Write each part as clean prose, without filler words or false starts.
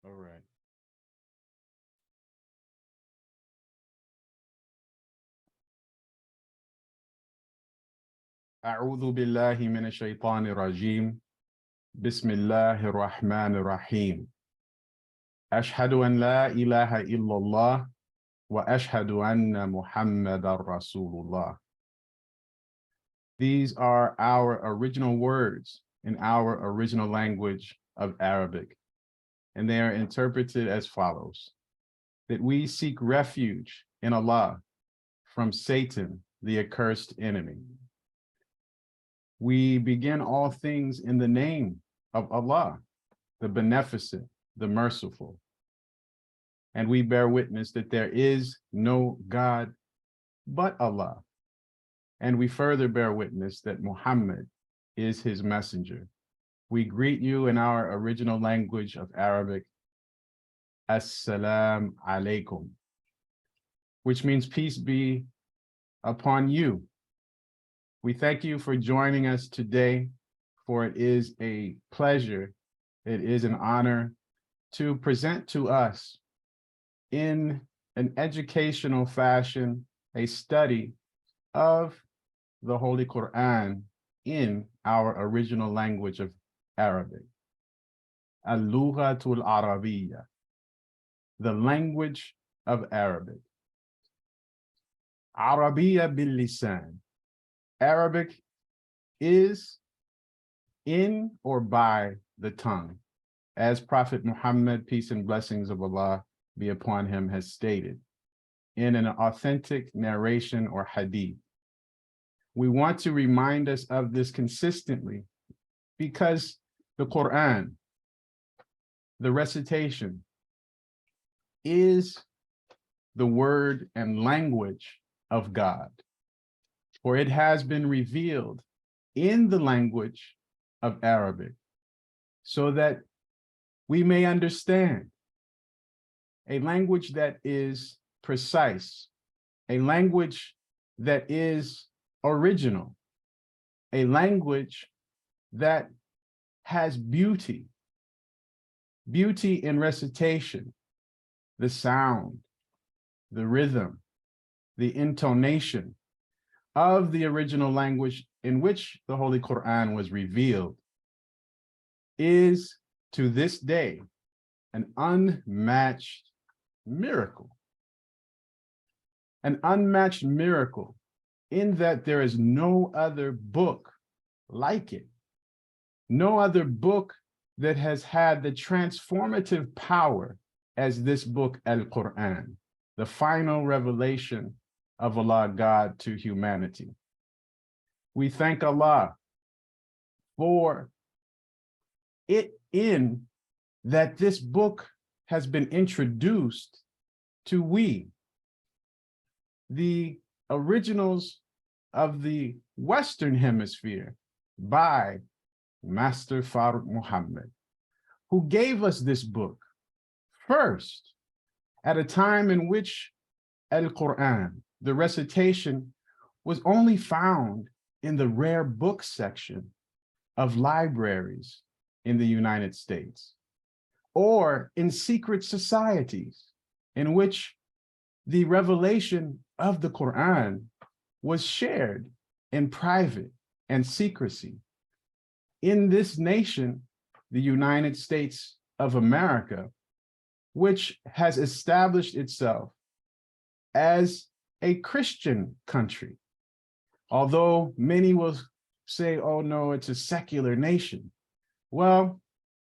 All right. أعوذ بالله من الشيطان الرجيم. بسم الله الرحمن الرحيم. أشهد أن لا إله إلا الله وأشهد أن محمد رسول الله. These are our original words in our original language of Arabic, and they are interpreted as follows: that we seek refuge in Allah from Satan, the accursed enemy. We begin all things in the name of Allah, the Beneficent, the Merciful. And we bear witness that there is no God but Allah. And we further bear witness that Muhammad is his messenger. We greet you in our original language of Arabic, As-salam alaikum, which means peace be upon you. We thank you for joining us today, for it is a pleasure, it is an honor to present to us in an educational fashion a study of the Holy Qur'an in our original language of Arabic. Al-Lughatul Arabiyya, the language of Arabic. Arabiyya bil-lisan. Arabic is in or by the tongue, as Prophet Muhammad, peace and blessings of Allah be upon him, has stated in an authentic narration or hadith. We want to remind us of this consistently because the Quran, the recitation, is the word and language of God, for it has been revealed in the language of Arabic so that we may understand a language that is precise, a language that is original, a language that has beauty, beauty in recitation, the sound, the rhythm, the intonation of the original language in which the Holy Quran was revealed is to this day an unmatched miracle. An unmatched miracle in that there is no other book like it. No other book that has had the transformative power as this book, Al-Qur'an, the final revelation of Allah God to humanity. We thank Allah for it in that this book has been introduced to we, the originals of the Western Hemisphere, by Master Farooq Muhammad, who gave us this book first at a time in which Al-Qur'an, the recitation, was only found in the rare books section of libraries in the United States, or in secret societies in which the revelation of the Quran was shared in private and secrecy. In this nation, the United States of America, which has established itself as a Christian country, although many will say, oh no, it's a secular nation. Well,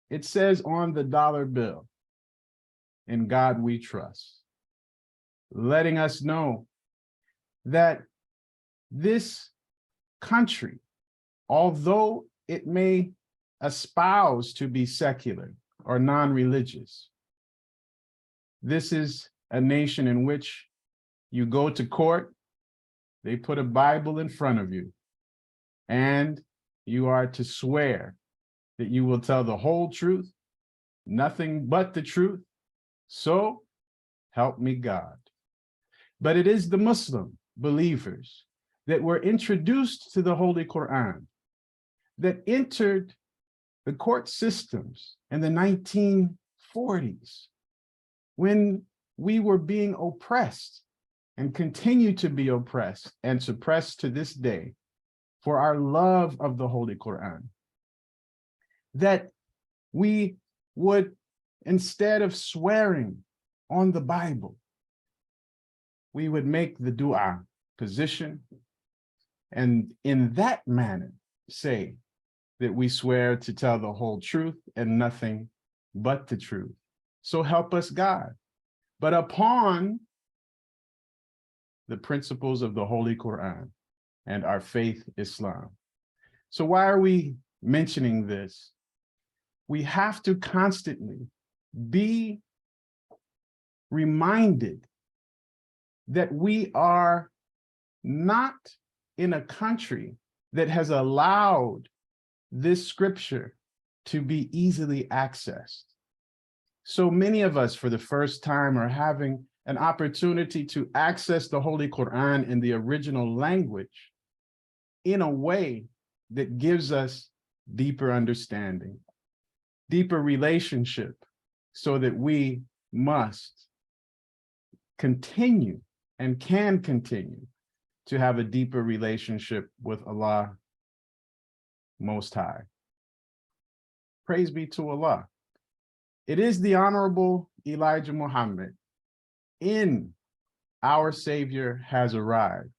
it says on the dollar bill, "In God we trust," letting us know that this country, although it may espouse to be secular or non-religious, this is a nation in which you go to court, they put a Bible in front of you, and you are to swear that you will tell the whole truth, nothing but the truth, so help me God. But it is the Muslim believers that were introduced to the Holy Quran, that entered the court systems in the 40s, when we were being oppressed and continue to be oppressed and suppressed to this day for our love of the Holy Qur'an, that we would, instead of swearing on the Bible, we would make the dua position, and in that manner say that we swear to tell the whole truth and nothing but the truth. So help us God. But upon the principles of the Holy Qur'an and our faith, Islam. So why are we mentioning this? We have to constantly be reminded that we are not in a country that has allowed this scripture to be easily accessed. So many of us, for the first time, are having an opportunity to access the Holy Qur'an in the original language in a way that gives us deeper understanding, deeper relationship, so that we must continue and can continue to have a deeper relationship with Allah Most High. Praise be to Allah. It is the Honorable Elijah Muhammad, in Our Savior Has Arrived,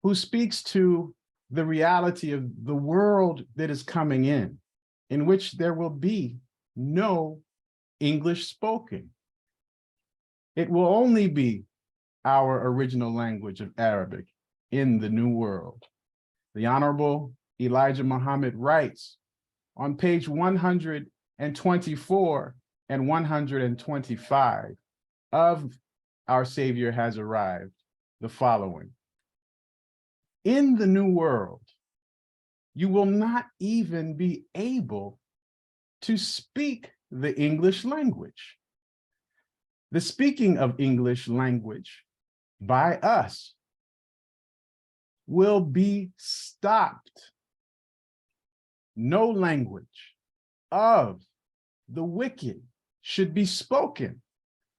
who speaks to the reality of the world that is coming in which there will be no English spoken. It will only be our original language of Arabic in the new world. The Honorable Elijah Muhammad writes on page 124 and 125 of Our Savior Has Arrived the following: in the new world, you will not even be able to speak the English language. The speaking of English language by us will be stopped. No language of the wicked should be spoken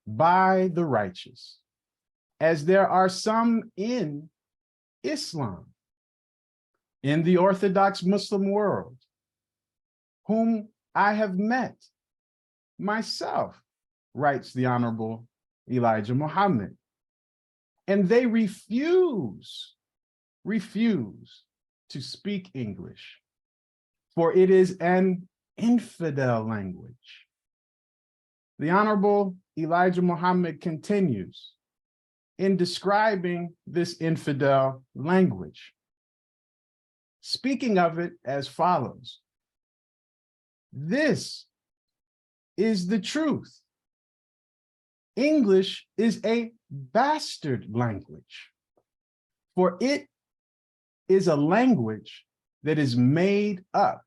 by the righteous, as there are some in Islam, in the Orthodox Muslim world, whom I have met myself, writes the Honorable Elijah Muhammad, and they refuse to speak English, for it is an infidel language. The Honorable Elijah Muhammad continues in describing this infidel language, speaking of it as follows: this is the truth. English is a bastard language, for it is a language that is made up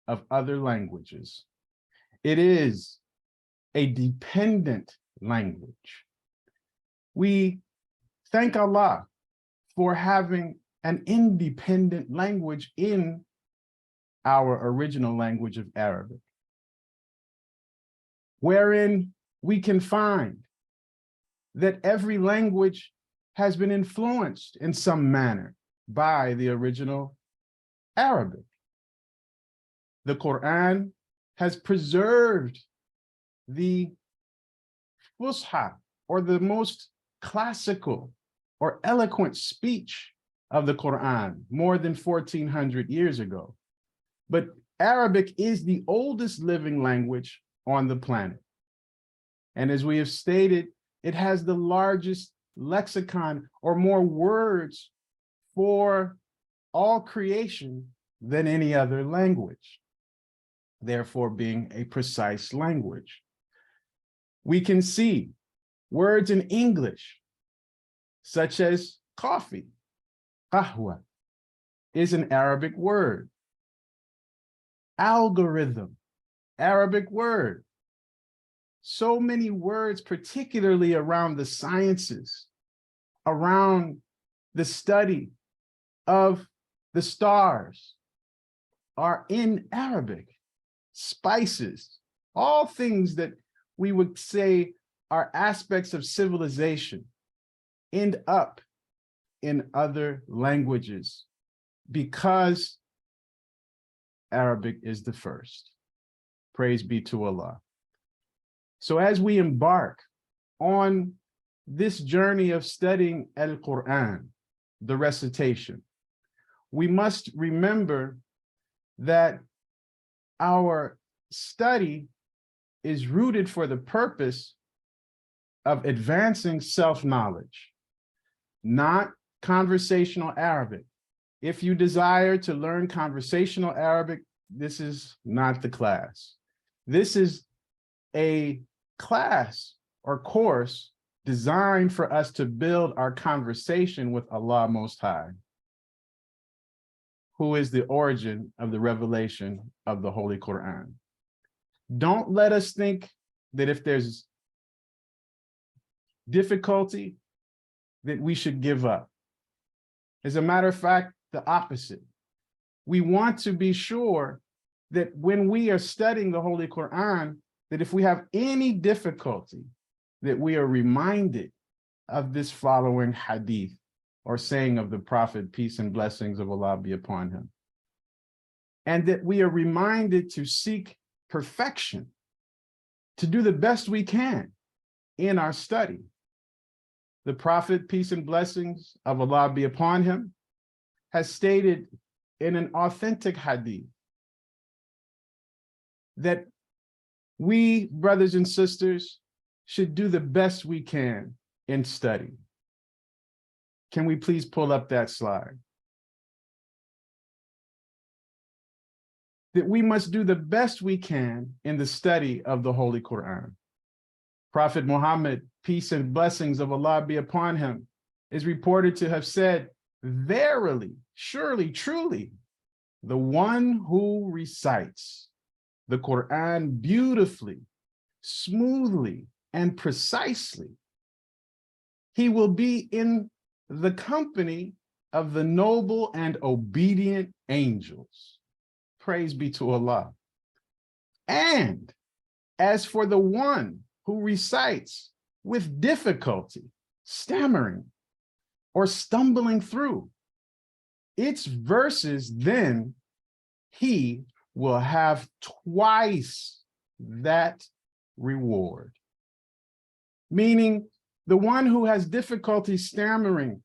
of other languages. It is a dependent language. We thank Allah for having an independent language in our original language of Arabic, wherein we can find that every language has been influenced in some manner by the original Arabic. The Quran has preserved the Fusha, or the most classical or eloquent speech of the Quran, more than 1400 years ago. But Arabic is the oldest living language on the planet. And as we have stated, it has the largest lexicon, or more words for all creation than any other language, therefore being a precise language. We can see words in English, such as coffee, qahwa, is an Arabic word. Algorithm, Arabic word. So many words, particularly around the sciences, around the study of the stars, are in Arabic. Spices all things that we would say are aspects of civilization end up in other languages because Arabic is the first. Praise be to Allah. So as we embark on this journey of studying Al-Qur'an, the recitation, we must remember that our study is rooted for the purpose of advancing self-knowledge, not conversational Arabic. If you desire to learn conversational Arabic, this is not the class. This is a class or course designed for us to build our conversation with Allah Most High, who is the origin of the revelation of the Holy Quran. Don't let us think that if there's difficulty, that we should give up. As a matter of fact, the opposite. We want to be sure that when we are studying the Holy Quran, that if we have any difficulty, that we are reminded of this following hadith or saying of the Prophet, peace and blessings of Allah be upon him. And that we are reminded to seek perfection, to do the best we can in our study. The Prophet, peace and blessings of Allah be upon him, has stated in an authentic hadith that we, brothers and sisters, should do the best we can in study. Can we please pull up that slide? That we must do the best we can in the study of the Holy Quran. Prophet Muhammad, peace and blessings of Allah be upon him, is reported to have said, verily, surely, truly, the one who recites the Quran beautifully, smoothly, and precisely, he will be in the company of the noble and obedient angels. Praise be to Allah. And as for the one who recites with difficulty, stammering, or stumbling through its verses, then he will have twice that reward. Meaning, the one who has difficulty stammering,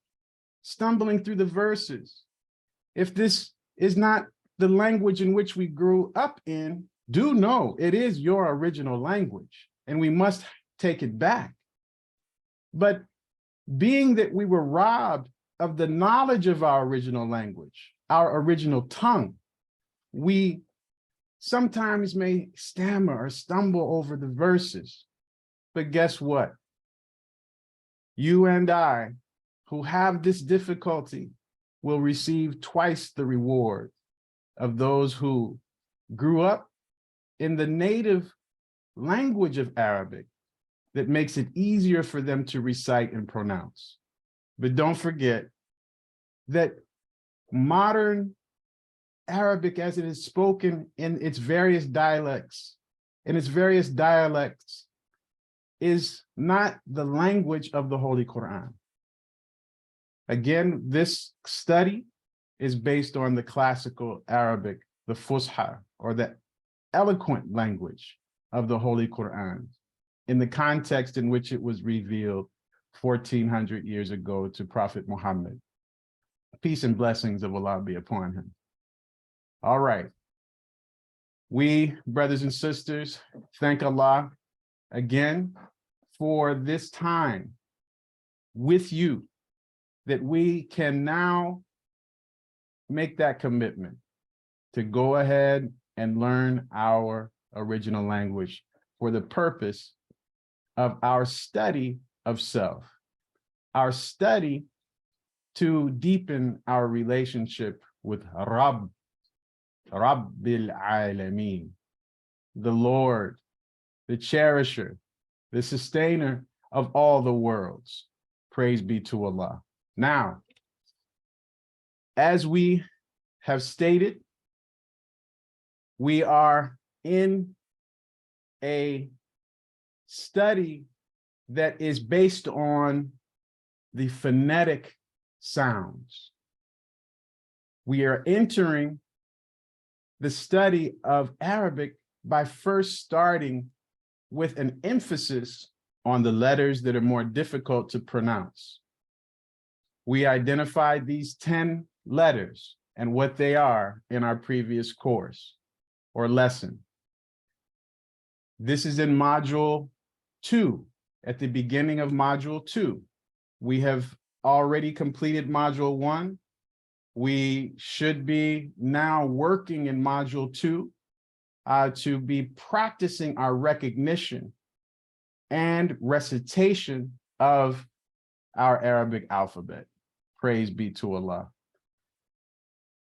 stumbling through the verses, if this is not the language in which we grew up in, do know it is your original language, and we must take it back. But being that we were robbed of the knowledge of our original language, our original tongue, we sometimes may stammer or stumble over the verses. But guess what? You and I, who have this difficulty, will receive twice the reward of those who grew up in the native language of Arabic that makes it easier for them to recite and pronounce. But don't forget that modern Arabic, as it is spoken in its various dialects, is not the language of the Holy Quran. Again, this study is based on the classical Arabic, the Fusha, or the eloquent language of the Holy Quran, in the context in which it was revealed 1400 years ago to Prophet Muhammad. Peace and blessings of Allah be upon him. All right. We, brothers and sisters, thank Allah again for this time with you, that we can now make that commitment to go ahead and learn our original language for the purpose of our study of self, our study to deepen our relationship with Rabbil Alameen, the Lord, the cherisher, the sustainer of all the worlds. Praise be to Allah. Now, as we have stated, we are in a study that is based on the phonetic sounds. We are entering the study of Arabic by first starting with an emphasis on the letters that are more difficult to pronounce. We identified these 10 letters and what they are in our previous course or lesson. This is in module 2, at the beginning of module 2. We have already completed module 1. We should be now working in module 2 to be practicing our recognition and recitation of our Arabic alphabet. Praise be to Allah.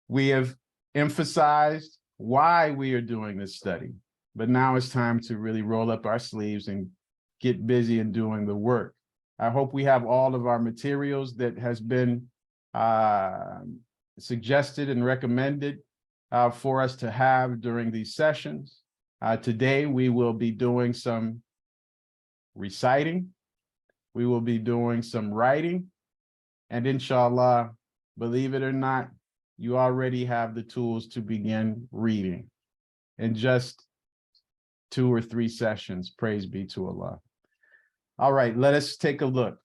We have emphasized why we are doing this study, but now it's time to really roll up our sleeves and get busy in doing the work. I hope we have all of our materials that has been suggested and recommended for us to have during these sessions. Today, we will be doing some reciting. We will be doing some writing. And inshallah, believe it or not, you already have the tools to begin reading in just 2 or 3 sessions. Praise be to Allah. All right, let us take a look.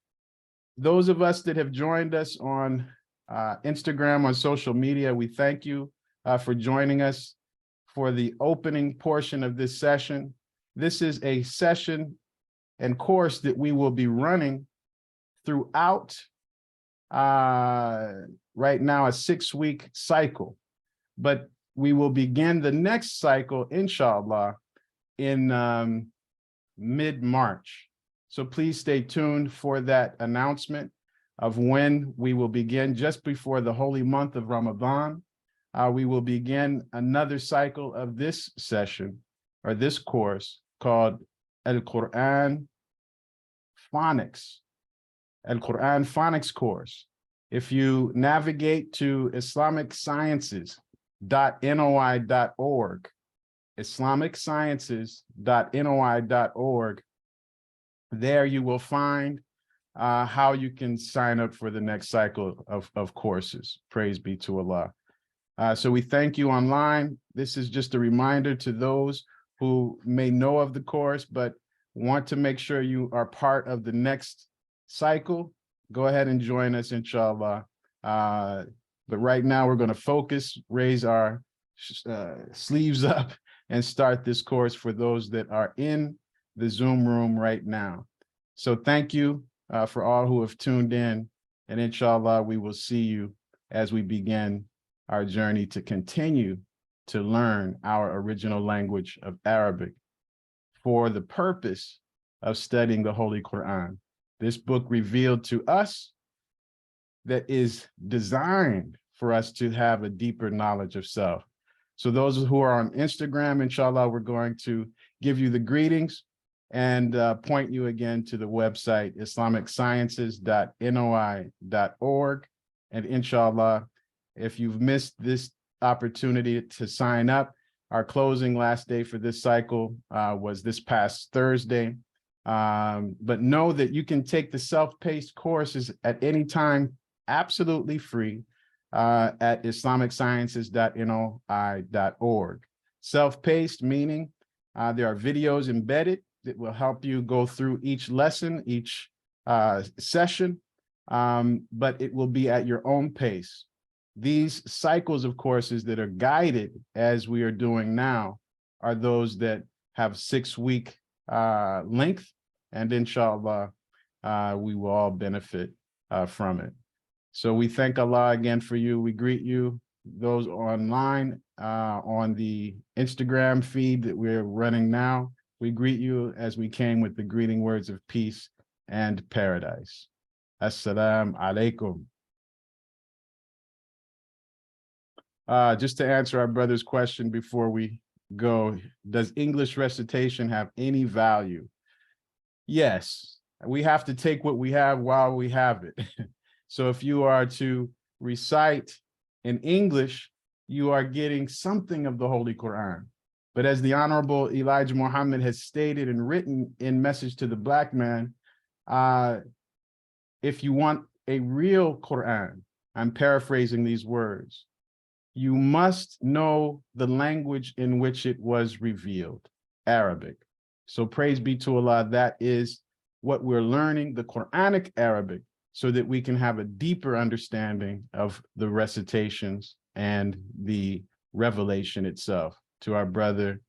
Those of us that have joined us on Instagram, on social media, we thank you for joining us for the opening portion of this session. This is a session and course that we will be running throughout right now a 6-week cycle, but we will begin the next cycle, inshallah, in mid-March. So please stay tuned for that announcement of when we will begin just before the holy month of Ramadan. We will begin another cycle of this session or this course called Al-Qur'an Phonics. Al-Qur'an Phonics course. If you navigate to islamicsciences.noi.org, islamicsciences.noi.org, there you will find how you can sign up for the next cycle of courses. Praise be to Allah. So we thank you online. This is just a reminder to those who may know of the course, but want to make sure you are part of the next cycle. Go ahead and join us, inshallah. But right now we're going to focus, raise our sleeves up, and start this course for those that are in the Zoom room right now. So thank you for all who have tuned in, and inshallah, we will see you as we begin our journey to continue to learn our original language of Arabic for the purpose of studying the Holy Quran. This book revealed to us that is designed for us to have a deeper knowledge of self. So those who are on Instagram, inshallah, we're going to give you the greetings and point you again to the website, islamicsciences.noi.org. And inshallah, if you've missed this opportunity to sign up, our closing last day for this cycle was this past Thursday. But know that you can take the self-paced courses at any time, absolutely free, at islamicsciences.noi.org. Self-paced meaning there are videos embedded that will help you go through each lesson, each session, but it will be at your own pace. These cycles of courses that are guided, as we are doing now, are those that have 6-week length, and inshallah, we will all benefit from it. So we thank Allah again for you. We greet you, those online on the Instagram feed that we're running now. We greet you as we came with the greeting words of peace and paradise. Assalamu alaikum. Just to answer our brother's question before we go, does English recitation have any value? Yes, we have to take what we have while we have it. So if you are to recite in English, you are getting something of the Holy Quran. But as the Honorable Elijah Muhammad has stated and written in Message to the Black Man, if you want a real Quran, I'm paraphrasing these words, you must know the language in which it was revealed, Arabic. So praise be to Allah, that is what we're learning, the Quranic Arabic, so that we can have a deeper understanding of the recitations and the revelation itself to our brother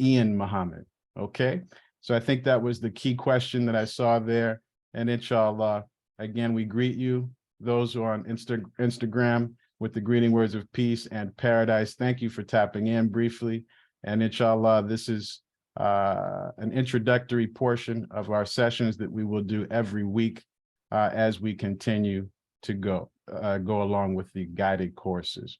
Ian Muhammad. Okay, so I think that was the key question that I saw there. And inshallah, again, we greet you, those who are on Instagram, with the greeting words of peace and paradise. Thank you for tapping in briefly. And inshallah, this is an introductory portion of our sessions that we will do every week as we continue to go along with the guided courses.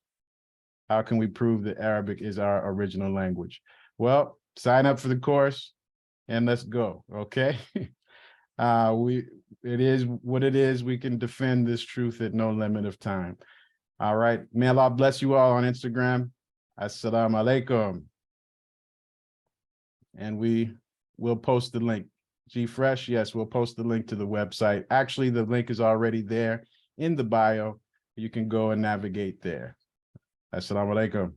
How can we prove that Arabic is our original language? Well, sign up for the course and let's go, okay? It is what it is. We can defend this truth at no limit of time. All right. May Allah bless you all on Instagram. Assalamu alaikum. And we will post the link. G-Fresh, yes, we'll post the link to the website. Actually, the link is already there in the bio. You can go and navigate there. Assalamu alaikum.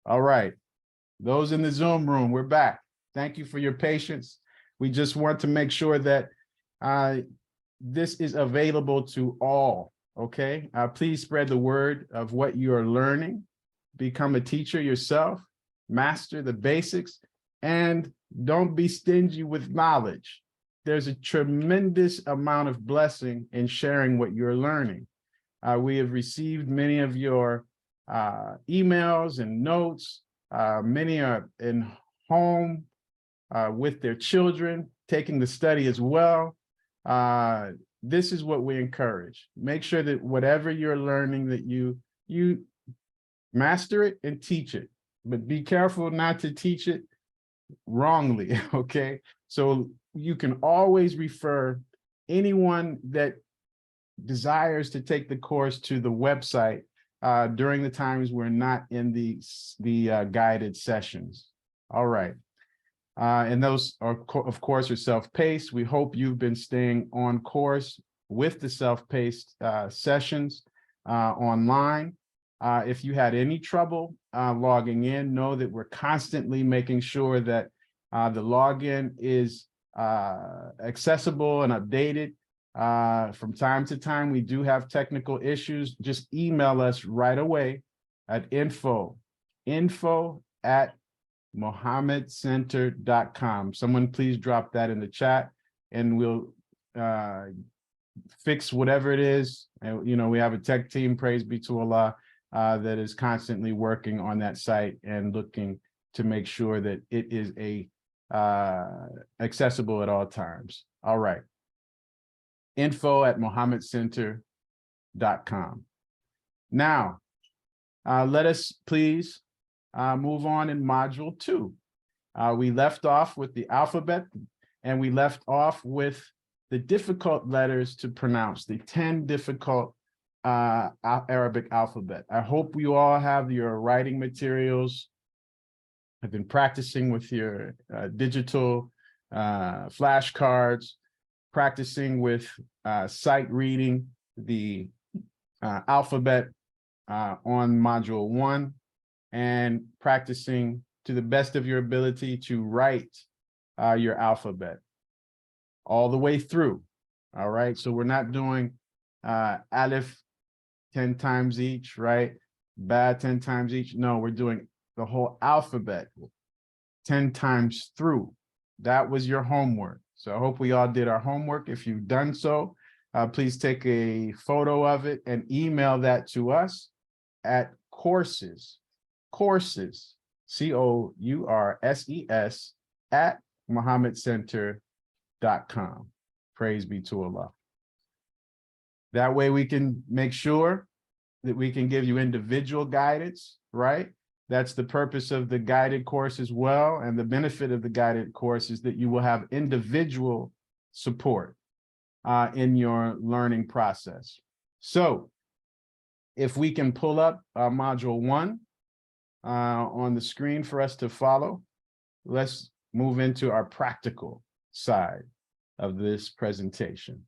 All right. Those in the Zoom room, we're back. Thank you for your patience. We just want to make sure that this is available to all, okay? Please spread the word of what you are learning. Become a teacher yourself, master the basics, and don't be stingy with knowledge. There's a tremendous amount of blessing in sharing what you're learning. We have received many of your emails and notes. Many are in home with their children, taking the study as well. This is what we encourage. Make sure that whatever you're learning, that you master it and teach it, but be careful not to teach it wrongly, okay? So you can always refer anyone that desires to take the course to the website during the times we're not in the guided sessions. All right. And those are, of course, are self-paced. We hope you've been staying on course with the self-paced sessions online. If you had any trouble logging in, know that we're constantly making sure that the login is accessible and updated. From time to time, we do have technical issues. Just email us right away at info@mohammedcenter.com. Someone please drop that in the chat and we'll fix whatever it is. And, you know, we have a tech team, praise be to Allah, that is constantly working on that site and looking to make sure that it is accessible at all times. All right. info@mohammedcenter.com. Now, let us please move on in module 2. We left off with the alphabet and we left off with the difficult letters to pronounce, the 10 difficult Arabic alphabet. I hope you all have your writing materials. I've been practicing with your digital flashcards, practicing with sight reading the alphabet on module 1, and practicing to the best of your ability to write your alphabet all the way through. All right, so we're not doing Aleph 10 times each, right? Ba 10 times each. No, we're doing the whole alphabet 10 times through. That was your homework. So I hope we all did our homework. If you've done so, please take a photo of it and email that to us at courses, C-O-U-R-S-E-S @mohammedcenter.com. Praise be to Allah. That way we can make sure that we can give you individual guidance, right? That's the purpose of the guided course as well. And the benefit of the guided course is that you will have individual support in your learning process. So If we can pull up module 1 on the screen for us to follow, let's move into our practical side of this presentation.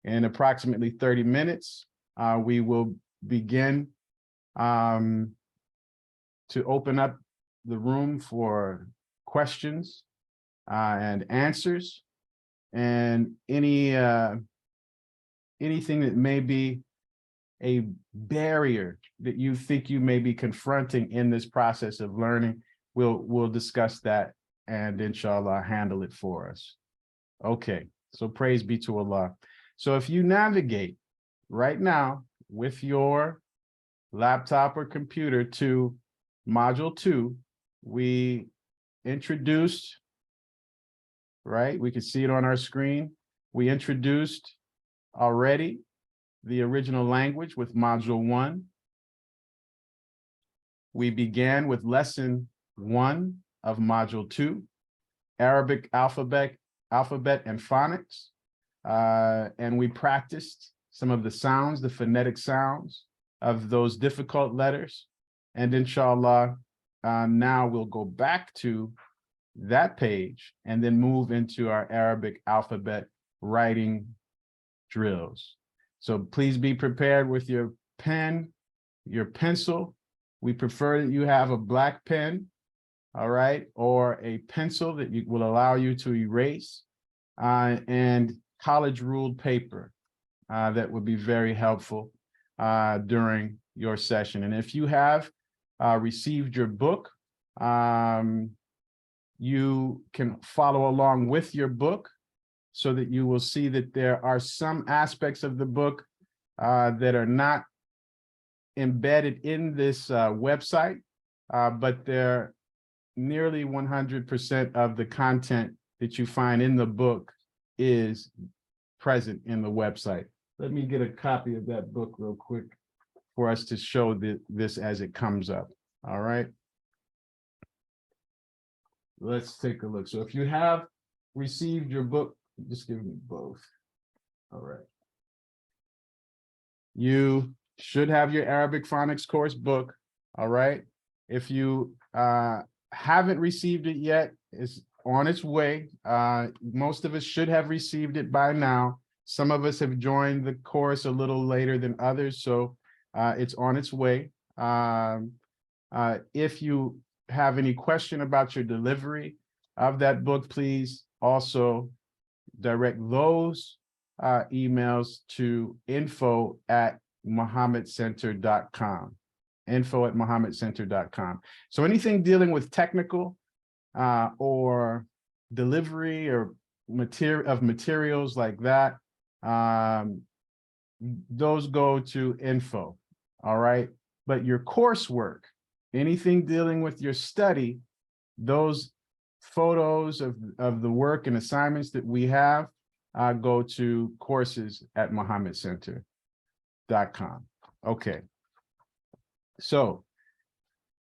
In approximately 30 minutes, we will begin to open up the room for questions and answers, and anything that may be a barrier that you think you may be confronting in this process of learning. We'll discuss that and inshallah handle it for us. Okay, so praise be to Allah. So if you navigate right now with your laptop or computer to module 2, we introduced, right? We can see it on our screen. We introduced already the original language with module 1. We began with lesson 1 of module 2, Arabic alphabet and phonics. And we practiced some of the sounds, the phonetic sounds of those difficult letters. And inshallah, now we'll go back to that page and then move into our Arabic alphabet writing drills. So please be prepared with your pen, your pencil. We prefer that you have a black pen, all right, or a pencil that will allow you to erase, and college ruled paper. That would be very helpful during your session. And if you have received your book, you can follow along with your book so that you will see that there are some aspects of the book that are not embedded in this website, but they're nearly 100% of the content that you find in the book is present in the website. Let me get a copy of that book real quick for us to show this as it comes up. All right. Let's take a look. So if you have received your book, just give me both. All right. You should have your Arabic phonics course book. All right. If you haven't received it yet, it's on its way. Most of us should have received it by now. Some of us have joined the course a little later than others, so it's on its way. If you have any question about your delivery of that book, please also direct those emails to info@mohammedcenter.com. info@mohammedcenter.com. So anything dealing with technical or delivery or materials like that, those go to info. All right. But your coursework, anything dealing with your study, those photos of the work and assignments that we have go to courses@mohammedcenter.com. Okay. So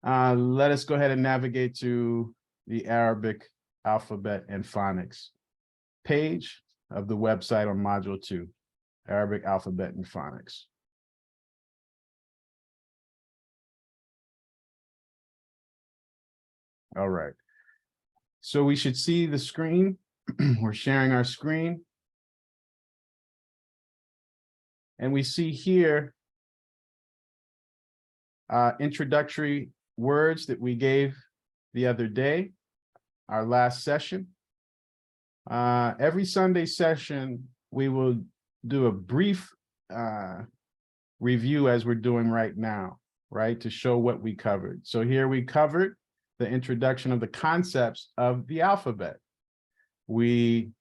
let us go ahead and navigate to the Arabic alphabet and phonics page of the website on module 2, Arabic alphabet and phonics. All right. So we should see the screen. We're sharing our screen. And we see here introductory words that we gave the other day, our last session. Every Sunday session, we will do a brief review as we're doing right now, right, to show what we covered. So here we covered the introduction of the concepts of the alphabet. We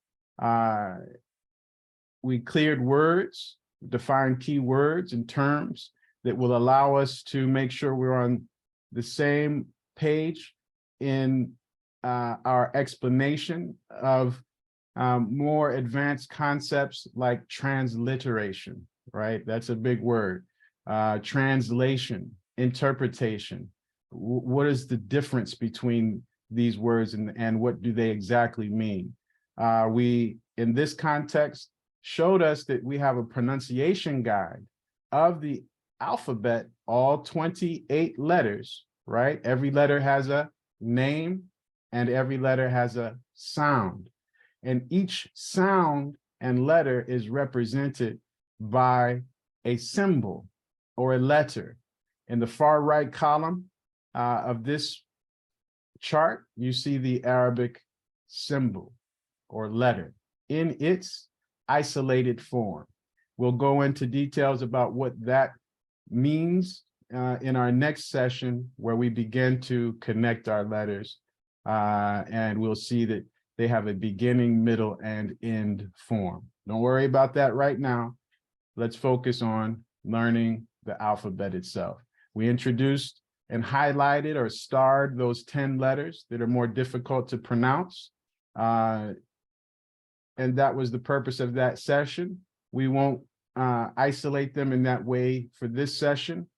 cleared words, defined key words and terms that will allow us to make sure we're on the same page in our explanation of more advanced concepts like transliteration, right? That's a big word. Translation, interpretation. What is the difference between these words and what do they exactly mean? We, in this context, showed us that we have a pronunciation guide of the alphabet, all 28 letters, right? Every letter has a name and every letter has a sound. And each sound and letter is represented by a symbol or a letter. In the far right column of this chart, you see the Arabic symbol or letter in its isolated form. We'll go into details about what that means in our next session, where we begin to connect our letters, and we'll see that they have a beginning, middle, and end form. Don't worry about that right now. Let's focus on learning the alphabet itself. We introduced and highlighted or starred those 10 letters that are more difficult to pronounce. And that was the purpose of that session. We won't isolate them in that way for this session,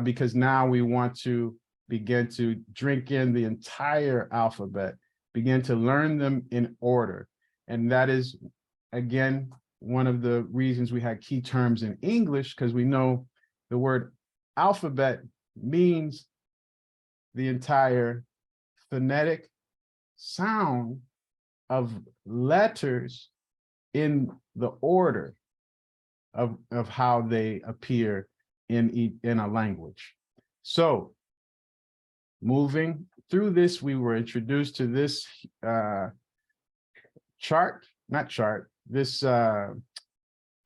because now we want to begin to drink in the entire alphabet, begin to learn them in order. And that is, again, one of the reasons we had key terms in English, because we know the word alphabet means the entire phonetic sound of letters in the order of how they appear in a language. So moving through this, we were introduced to this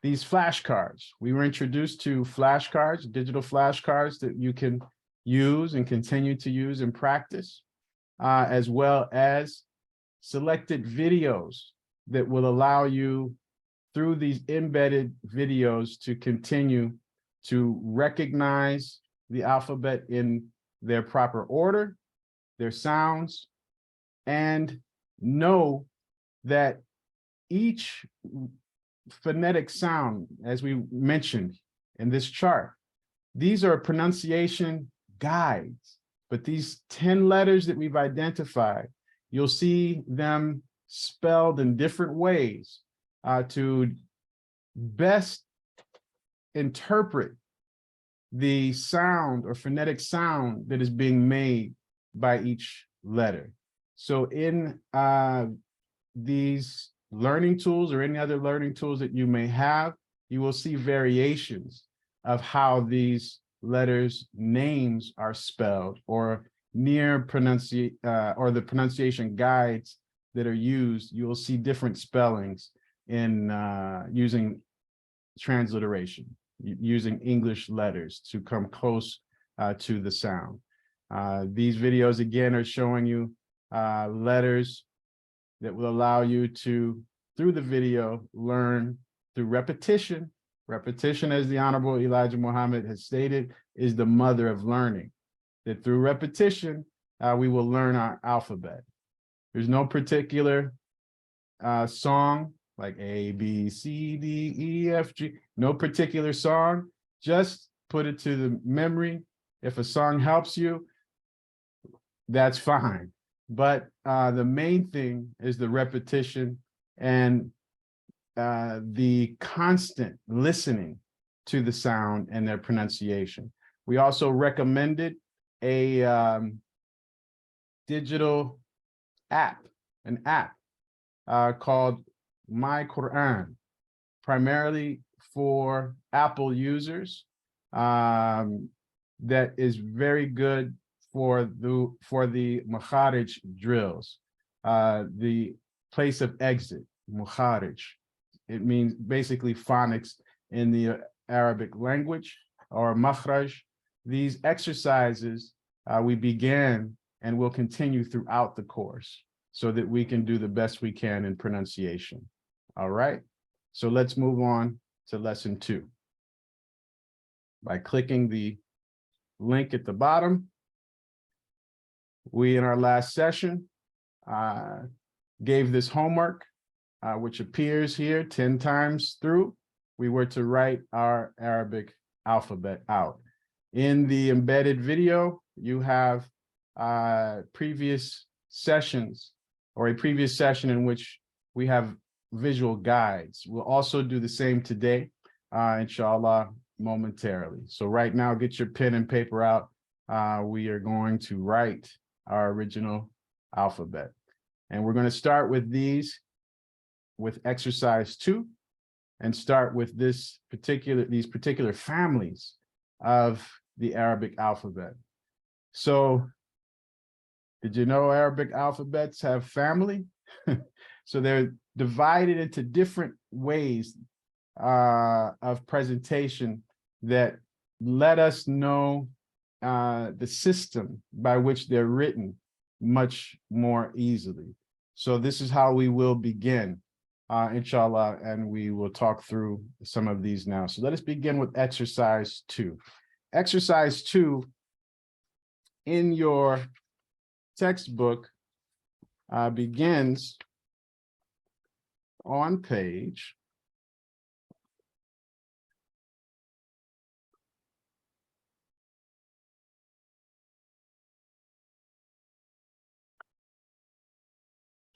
these flashcards. We were introduced to flashcards, digital flashcards that you can use and continue to use in practice, as well as selected videos that will allow you, through these embedded videos, to continue to recognize the alphabet in their proper order, their sounds, and know that each phonetic sound, as we mentioned in this chart, these are pronunciation guides, but these 10 letters that we've identified, you'll see them spelled in different ways to best interpret the sound or phonetic sound that is being made by each letter. So in these learning tools or any other learning tools that you may have, you will see variations of how these letters' names are spelled, or the pronunciation guides that are used. You will see different spellings in using transliteration, using English letters to come close to the sound. These videos, again, are showing you letters that will allow you to, through the video, learn through repetition. Repetition, as the Honorable Elijah Muhammad has stated, is the mother of learning. That through repetition, we will learn our alphabet. There's no particular song like A, B, C, D, E, F, G, no particular song. Just put it to the memory. If a song helps you, that's fine. But the main thing is the repetition and the constant listening to the sound and their pronunciation. We also recommended a digital app, an app called Al-Qur'an, primarily for Apple users, that is very good for the makharij drills, the place of exit, makharij. It means basically phonics in the Arabic language, or makhraj. These exercises we began and will continue throughout the course so that we can do the best we can in pronunciation. All right, so let's move on to lesson 2. By clicking the link at the bottom, we, in our last session, gave this homework, which appears here 10 times through. We were to write our Arabic alphabet out. In the embedded video, you have previous sessions, or a previous session in which we have visual guides. We'll also do the same today, inshallah, momentarily. So right now, get your pen and paper out. We are going to write our original alphabet. And we're going to start with these, with exercise 2, and start with these particular families of the Arabic alphabet. So did you know Arabic alphabets have family? So they're divided into different ways of presentation that let us know the system by which they're written much more easily. So this is how we will begin, inshallah, and we will talk through some of these now. So let us begin with exercise 2. Exercise 2 in your textbook begins on page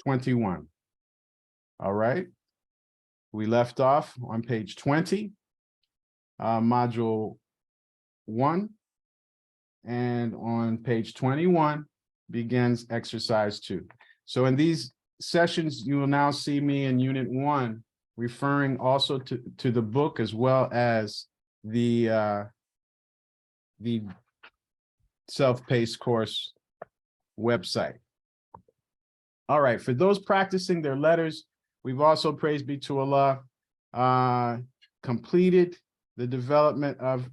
21. All right. We left off on page 20, module 1. And on page 21 begins exercise 2. So in these sessions, you will now see me in unit 1 referring also to the book as well as the self-paced course website. All right, for those practicing their letters, we've also, praise be to Allah, completed the development of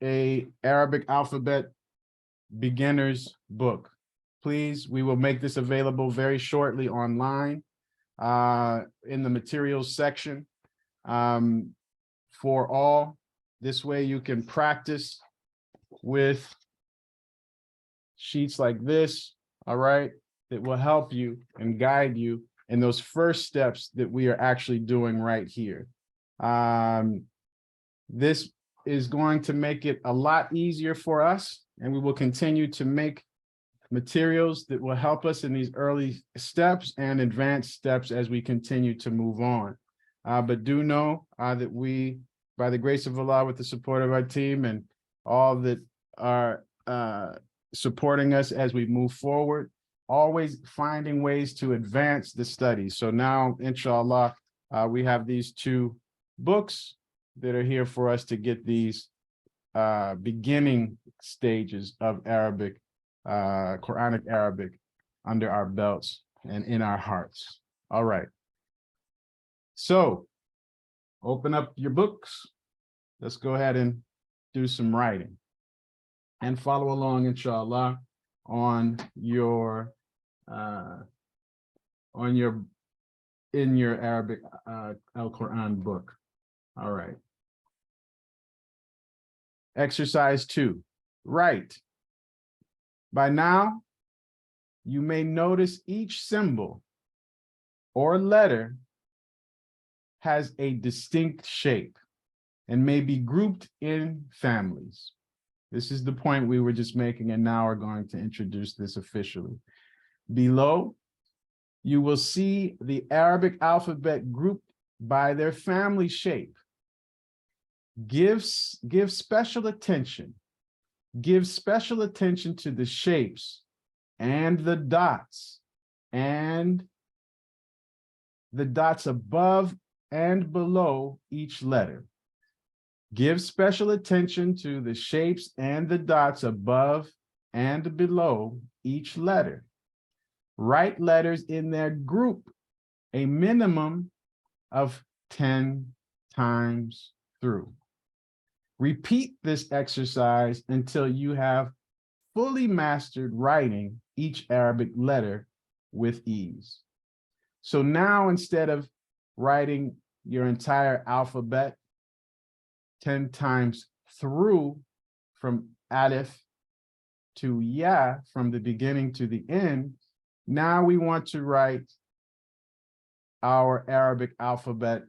a Arabic alphabet beginner's book. Please, we will make this available very shortly online in the materials section for all. This way you can practice with sheets like this, all right, that will help you and guide you in those first steps that we are actually doing right here. This is going to make it a lot easier for us, and we will continue to make materials that will help us in these early steps and advanced steps as we continue to move on. But do know that we, by the grace of Allah, with the support of our team and all that are supporting us as we move forward, always finding ways to advance the study. So now, inshallah, we have these 2 books that are here for us to get these beginning stages of Arabic, Quranic Arabic under our belts and in our hearts. All right. So open up your books. Let's go ahead and do some writing and follow along, inshallah, on your in your Arabic Al-Qur'an book. All right. Exercise 2, write. By now, you may notice each symbol or letter has a distinct shape and may be grouped in families. This is the point we were just making, and now we're going to introduce this officially. Below, you will see the Arabic alphabet grouped by their family shape. Give special attention. Give special attention to the shapes and the dots above and below each letter. Give special attention to the shapes and the dots above and below each letter. Write letters in their group a minimum of 10 times through. Repeat this exercise until you have fully mastered writing each Arabic letter with ease. So now, instead of writing your entire alphabet 10 times through from Alif to Ya, from the beginning to the end, now we want to write our Arabic alphabet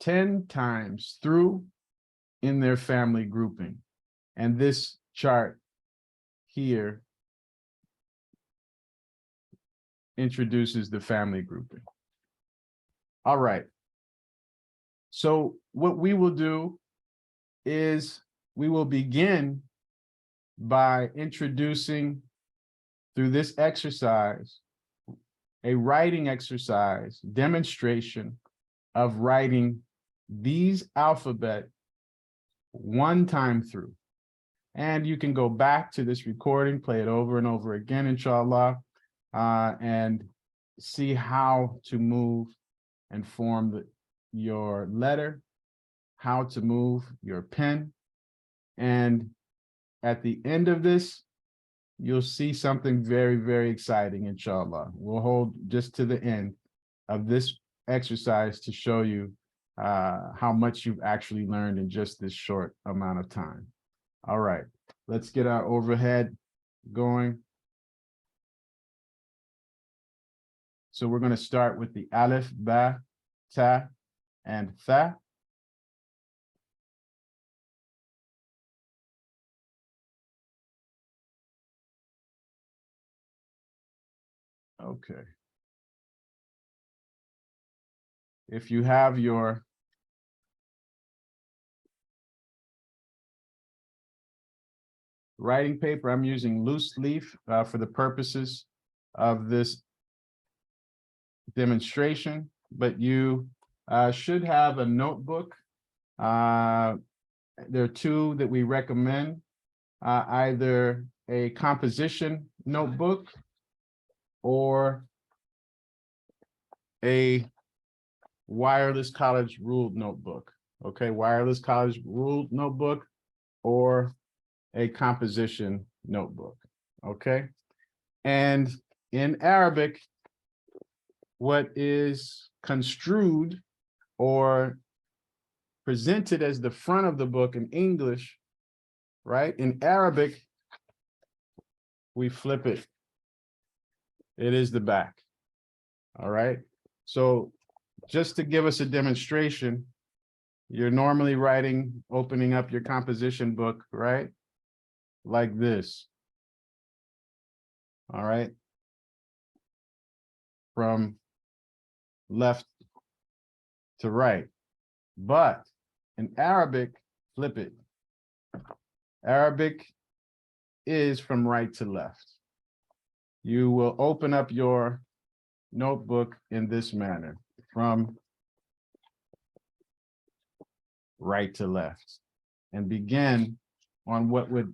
10 times through in their family grouping. And this chart here introduces the family grouping. All right. So what we will do is we will begin by introducing, through this exercise, a writing exercise demonstration of writing these alphabet one time through. And you can go back to this recording, play it over and over again, inshallah, and see how to move and form your letter, how to move your pen. And at the end of this, you'll see something very, very exciting, inshallah. We'll hold just to the end of this exercise to show you how much you've actually learned in just this short amount of time. All right, let's get our overhead going. So we're going to start with the alif, ba, ta, and tha. Okay. If you have your writing paper, I'm using loose leaf for the purposes of this demonstration, but you should have a notebook. There are two that we recommend, either a composition notebook or a wireless college ruled notebook. Okay, wireless college ruled notebook or a composition notebook. Okay, and in Arabic, what is construed or presented as the front of the book in English, right? In Arabic, we flip it. It is the back. All right. So just to give us a demonstration, you're normally writing, opening up your composition book, right? Like this. All right. From left to right. But in Arabic, flip it. Arabic is from right to left. You will open up your notebook in this manner, from right to left, and begin on what would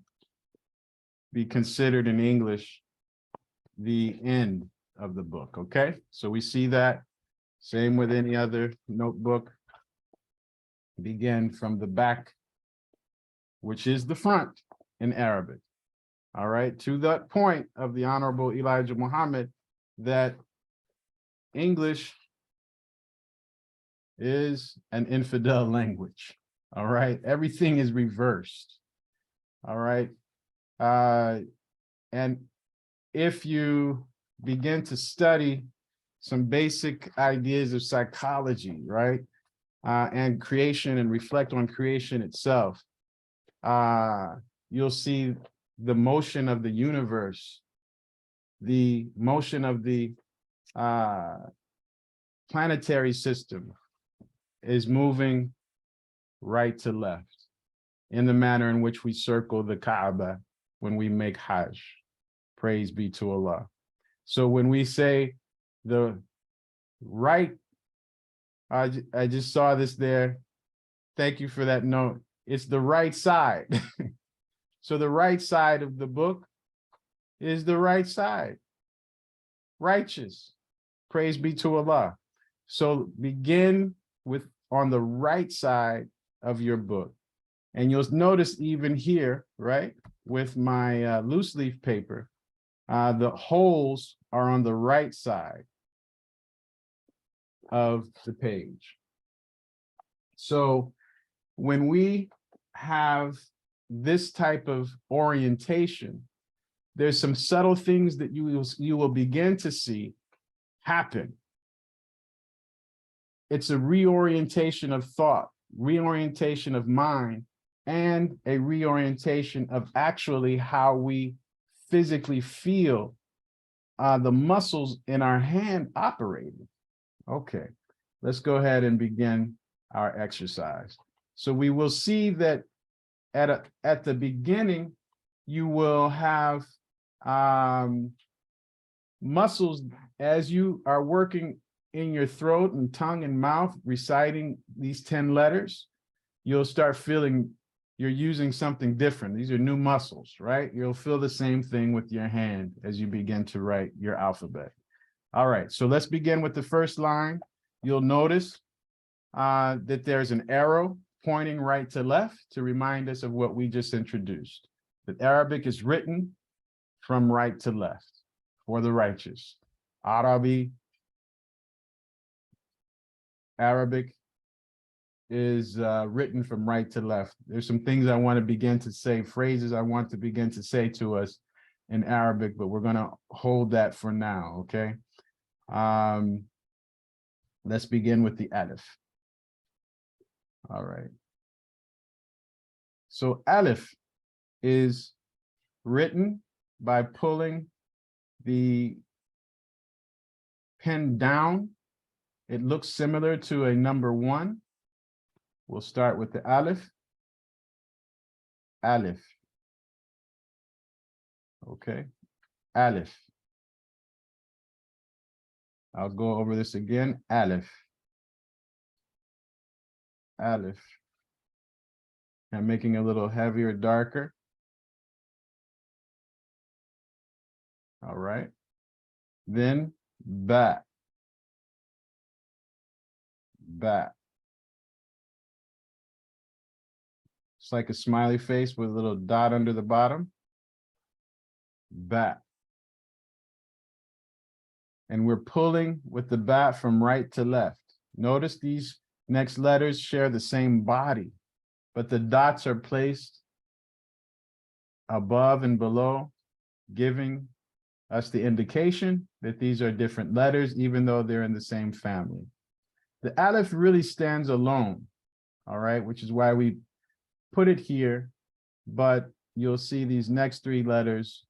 be considered in English the end of the book. Okay, so we see that. Same with any other notebook. Begin from the back, which is the front in Arabic. All right, to that point of the Honorable Elijah Muhammad, that English is an infidel language. All right, everything is reversed. All right, and if you begin to study some basic ideas of psychology, right, and creation, and reflect on creation itself, you'll see the motion of the universe, the motion of the planetary system is moving right to left in the manner in which we circle the Kaaba when we make Hajj. Praise be to Allah. So when we say the right, I just saw this there. Thank you for that note. It's the right side. So the right side of the book is the right side. Righteous. Praise be to Allah. So begin with on the right side of your book. And you'll notice even here, right, with my loose leaf paper, the holes are on the right side of the page. So when we have this type of orientation, there's some subtle things that you will begin to see happen. It's a reorientation of thought, reorientation of mind, and a reorientation of actually how we physically feel the muscles in our hand operating. Okay, let's go ahead and begin our exercise. So we will see that at the beginning, you will have muscles as you are working in your throat and tongue and mouth, reciting these 10 letters. You'll start feeling you're using something different. These are new muscles, right? You'll feel the same thing with your hand as you begin to write your alphabet. All right, so let's begin with the first line. You'll notice that there's an arrow pointing right to left to remind us of what we just introduced. That Arabic is written from right to left for the righteous. Arabic is written from right to left. There's some things I want to begin to say, phrases I want to begin to say to us in Arabic, but we're going to hold that for now, okay? Let's begin with the alif. All right. So alif is written by pulling the pen down. It looks similar to a number 1. We'll start with the alif. Alif. Okay. Alif. I'll go over this again. Alif. Alif. I'm making it a little heavier, darker. All right. Then ba. Ba. It's like a smiley face with a little dot under the bottom. Ba. And we're pulling with the ba from right to left. Notice these next letters share the same body, but the dots are placed above and below, giving us the indication that these are different letters, even though they're in the same family. The alif really stands alone, all right, which is why we put it here, but you'll see these next 3 letters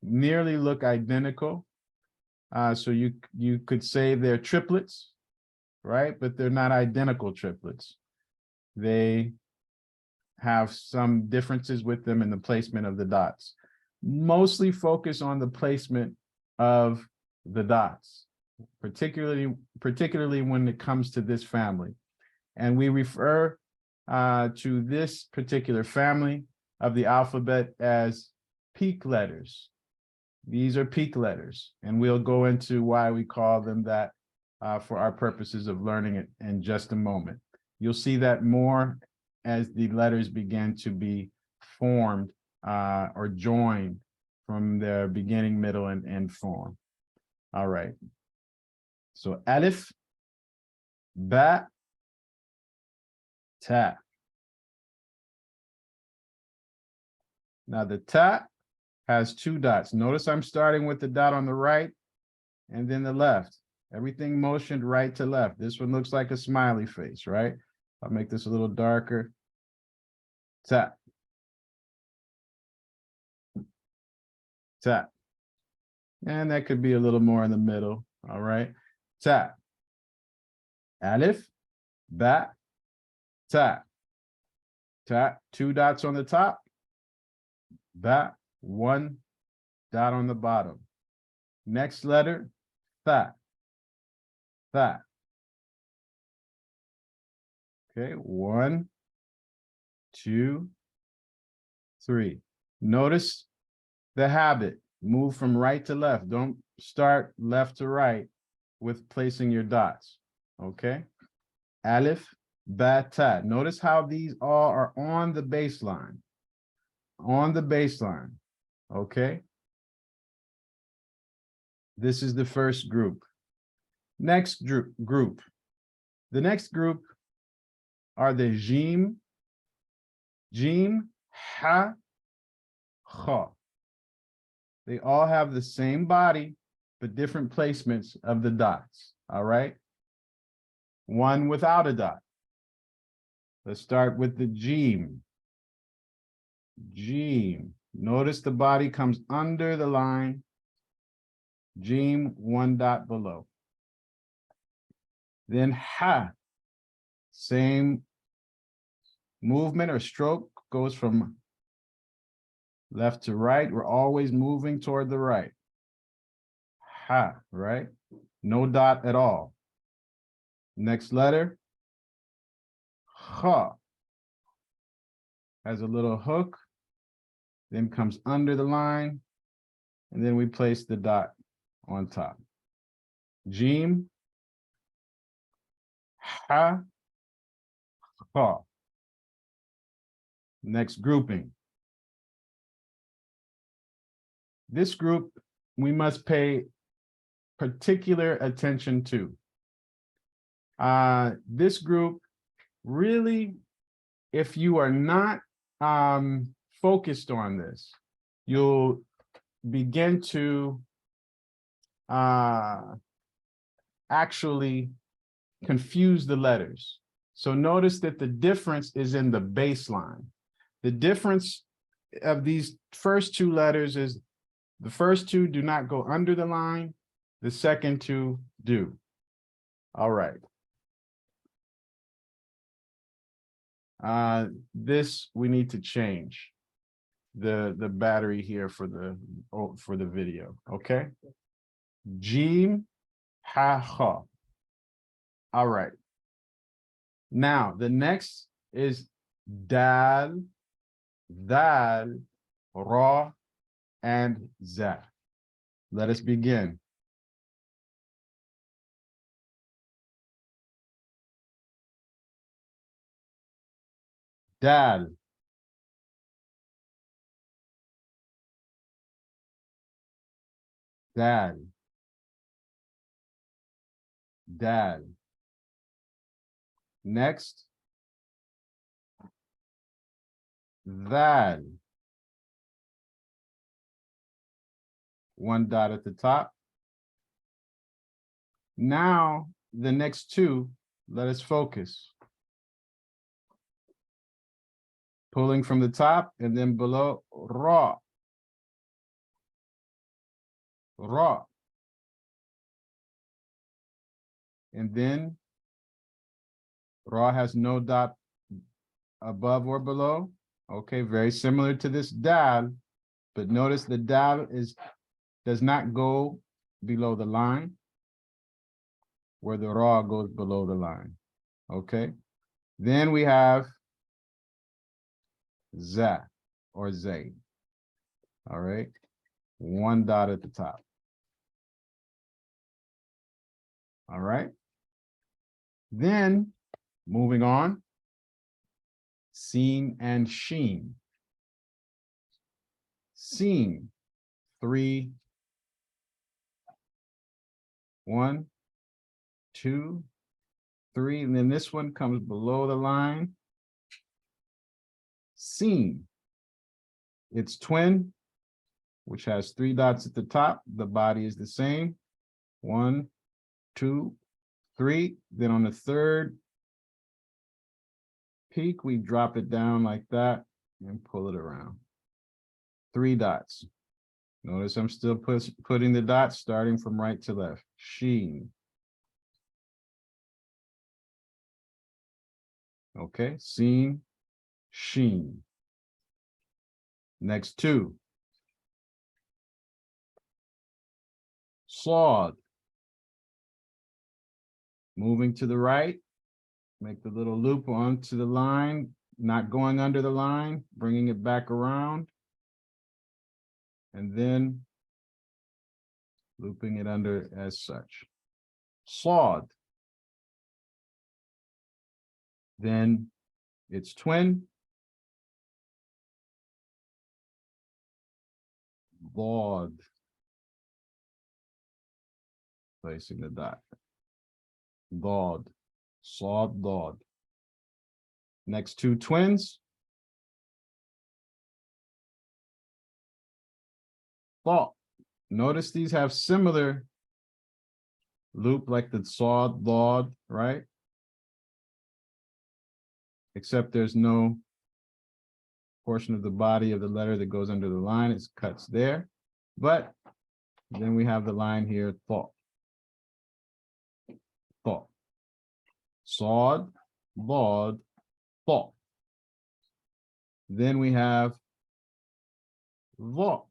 nearly look identical. So you could say they're triplets, right? But they're not identical triplets. They have some differences with them in the placement of the dots. Mostly focus on the placement of the dots, particularly when it comes to this family. And we refer to this particular family of the alphabet as peak letters. These are peak letters, and we'll go into why we call them that for our purposes of learning it in just a moment. You'll see that more as the letters begin to be formed or joined from their beginning, middle, and end form. All right. So alif, ba, ta. Now the ta has 2 dots. Notice I'm starting with the dot on the right and then the left. Everything motioned right to left. This one looks like a smiley face, right? I'll make this a little darker. Ta. Ta. And that could be a little more in the middle. All right. Ta. Alif, ba, ta. Ta. 2 dots on the top. Ba. 1 dot on the bottom. Next letter, tha. Tha. Okay, 1, 2, 3. Notice the habit. Move from right to left. Don't start left to right with placing your dots. Okay. Alif, ba, ta. Notice how these all are on the baseline. On the baseline. Okay. This is the first group. Next group. The next group are the jim, ha, kha. They all have the same body, but different placements of the dots. All right. One without a dot. Let's start with the jim. Jim. Notice the body comes under the line. Jim, 1 dot below. Then ha. Same movement or stroke goes from left to right. We're always moving toward the right. Ha, right? No dot at all. Next letter, ha. Has a little hook, then comes under the line, and then we place the dot on top. Jim, ha, ha. Next grouping. This group we must pay particular attention to. This group really, if you are not focused on this, you'll begin to actually confuse the letters. So notice that the difference is in the baseline. The difference of these first two letters is the first two do not go under the line, the second two do. All right. This we need to change the battery here for the video. Okay. Jim, ha, ha. All right. Now the next is dal, dal, ra, and za. Let us begin. Dal, dal, dal. Next, dal. One dot at the top. Now, the next two, let us focus. Pulling from the top and then below, ra. Ra. And then ra has no dot above or below. Okay, very similar to this dal, but notice the dal does not go below the line, where the ra goes below the line. Okay, then we have za or zay. All right, one dot at the top. All right, then moving on, seen and sheen. Seen, 3, 1, 2, 3, and then this one comes below the line. Seen, it's twin, which has 3 dots at the top. The body is the same. 1, 2, 3. Then on the third peak, we drop it down like that and pull it around. 3 dots. Notice I'm still putting the dots starting from right to left. Sheen. Okay, seen, sheen. Next 2. Sawed. Moving to the right, make the little loop onto the line, not going under the line, bringing it back around, and then looping it under as such. Sawed. Then it's twin. Bawd. Placing the dot. Dawd. Sawed, dawd. Next 2 twins. Thought. Notice these have similar loop like the sawed, dawd, right? Except there's no portion of the body of the letter that goes under the line. It cuts there. But then we have the line here, thought. Thought. Sawed, Lord, thought. Then we have Lo,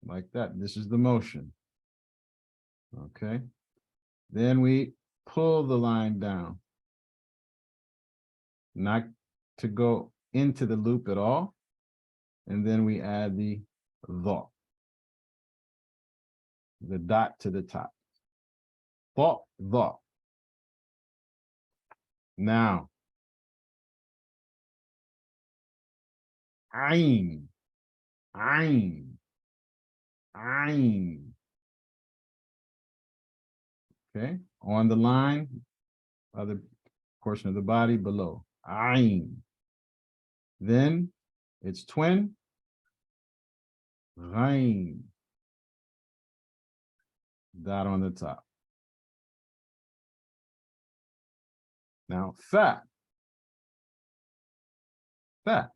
like that. This is the motion. Okay. Then we pull the line down, not to go into the loop at all. And then we add the dot to the top. The. Now, Ain, Ain, Ain. Okay, on the line, other portion of the body below. Ain. Then its twin, Ghain. Dot on the top. Now, Fa. Fa.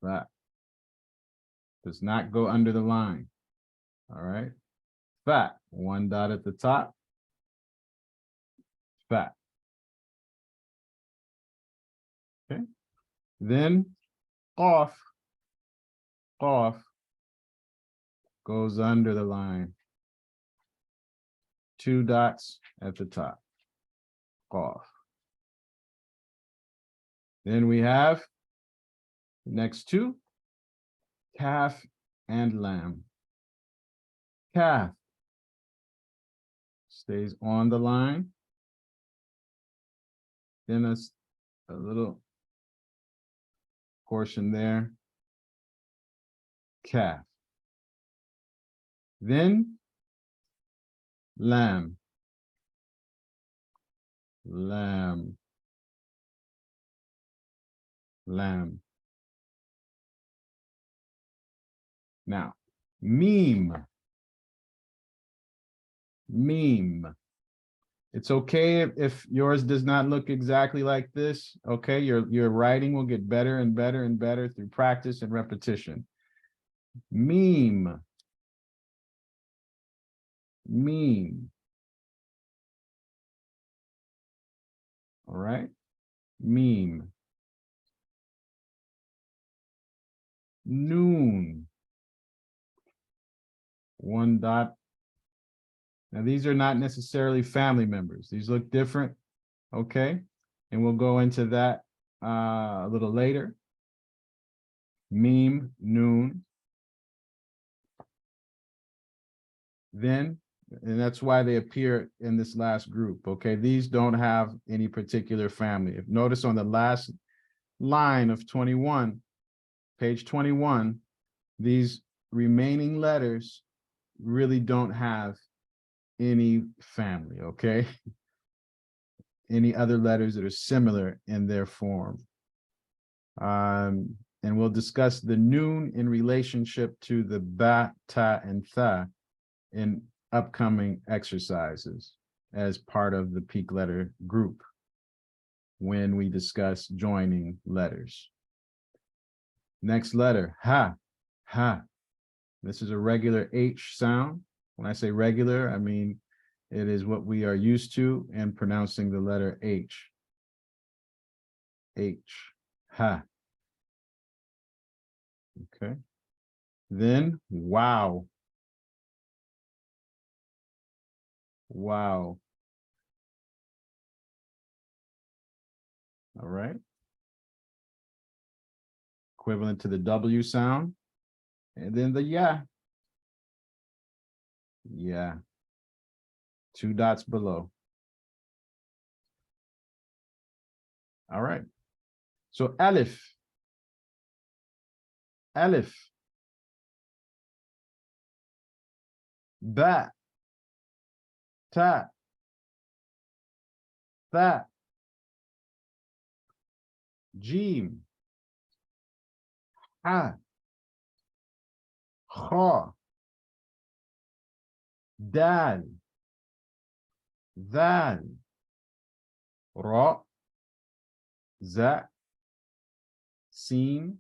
Fa. Does not go under the line. All right. Fa. One dot at the top. Fa. Okay. Then off goes under the line. Two dots at the top. Off. Then we have the next two, calf and lamb. Calf stays on the line. Then a little portion there. Calf. Then lamb. Lamb. Lamb. Now, meme. Meme. It's okay if yours does not look exactly like this. Okay, your writing will get better and better and better through practice and repetition. Meme. Meme. All right. Meme. Noon. One dot. Now, these are not necessarily family members. These look different. Okay. And we'll go into that a little later. Meme, noon. Then, and that's why they appear in this last group. Okay. These don't have any particular family. If notice on the last line of 21, page 21, these remaining letters really don't have any family, okay? Any other letters that are similar in their form. And we'll discuss the noon in relationship to the ba, ta, and tha in upcoming exercises as part of the peak letter group when we discuss joining letters. Next letter, ha, ha. This is a regular H sound. When I say regular, I mean it is what we are used to in pronouncing the letter H. H, ha. Okay. Then wow. Wow. All right. Equivalent to the W sound. And then the yeah. Yeah. Two dots below. All right. So Aleph. Aleph. Ba. Ta. Tha. Jim. Ha. Kha. Dal. Zal. Ra. Za. Sin.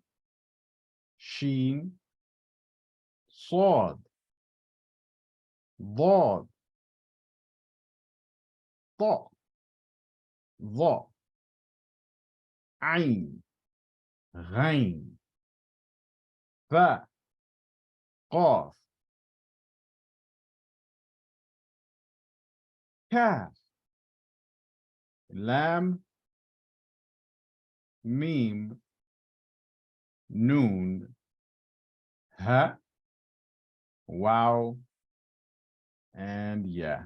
Sheen. Sod. ضاد ضاء ضاء عين غين فاء قاف كاف لام ميم نون ha, wow, and yeah.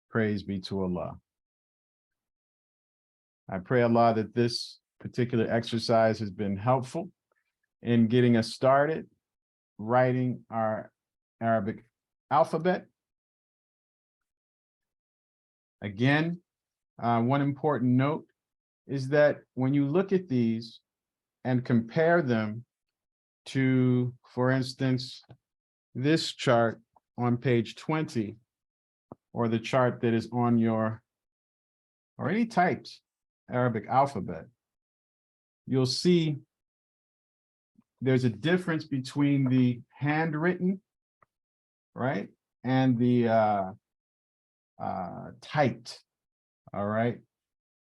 Praise be to Allah. I pray Allah that this particular exercise has been helpful in getting us started writing our Arabic alphabet. Again, one important note is that when you look at these and compare them to, for instance, this chart on page 20, or the chart that is on your, or any typed Arabic alphabet, you'll see there's a difference between the handwritten, right, and the typed, all right?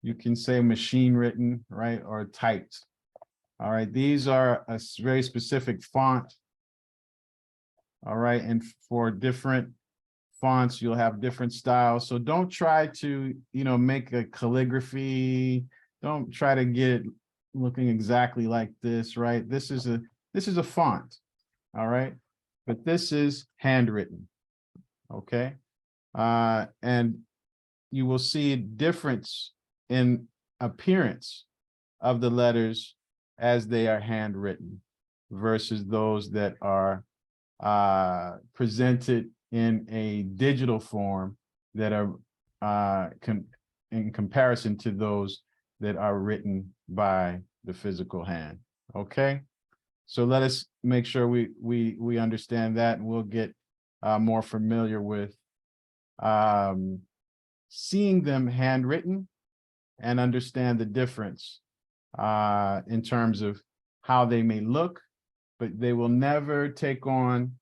You can say machine written, right, or typed. All right, these are a very specific font, all right, and for different fonts, you'll have different styles. So don't try to, make a calligraphy. Don't try to get it looking exactly like this, right? This is a font, all right? But this is handwritten, okay? And you will see a difference in appearance of the letters as they are handwritten versus those that are presented in a digital form that are in comparison to those that are written by the physical hand. Okay, so let us make sure we understand that, and we'll get more familiar with seeing them handwritten and understand the difference in terms of how they may look, but they will never take on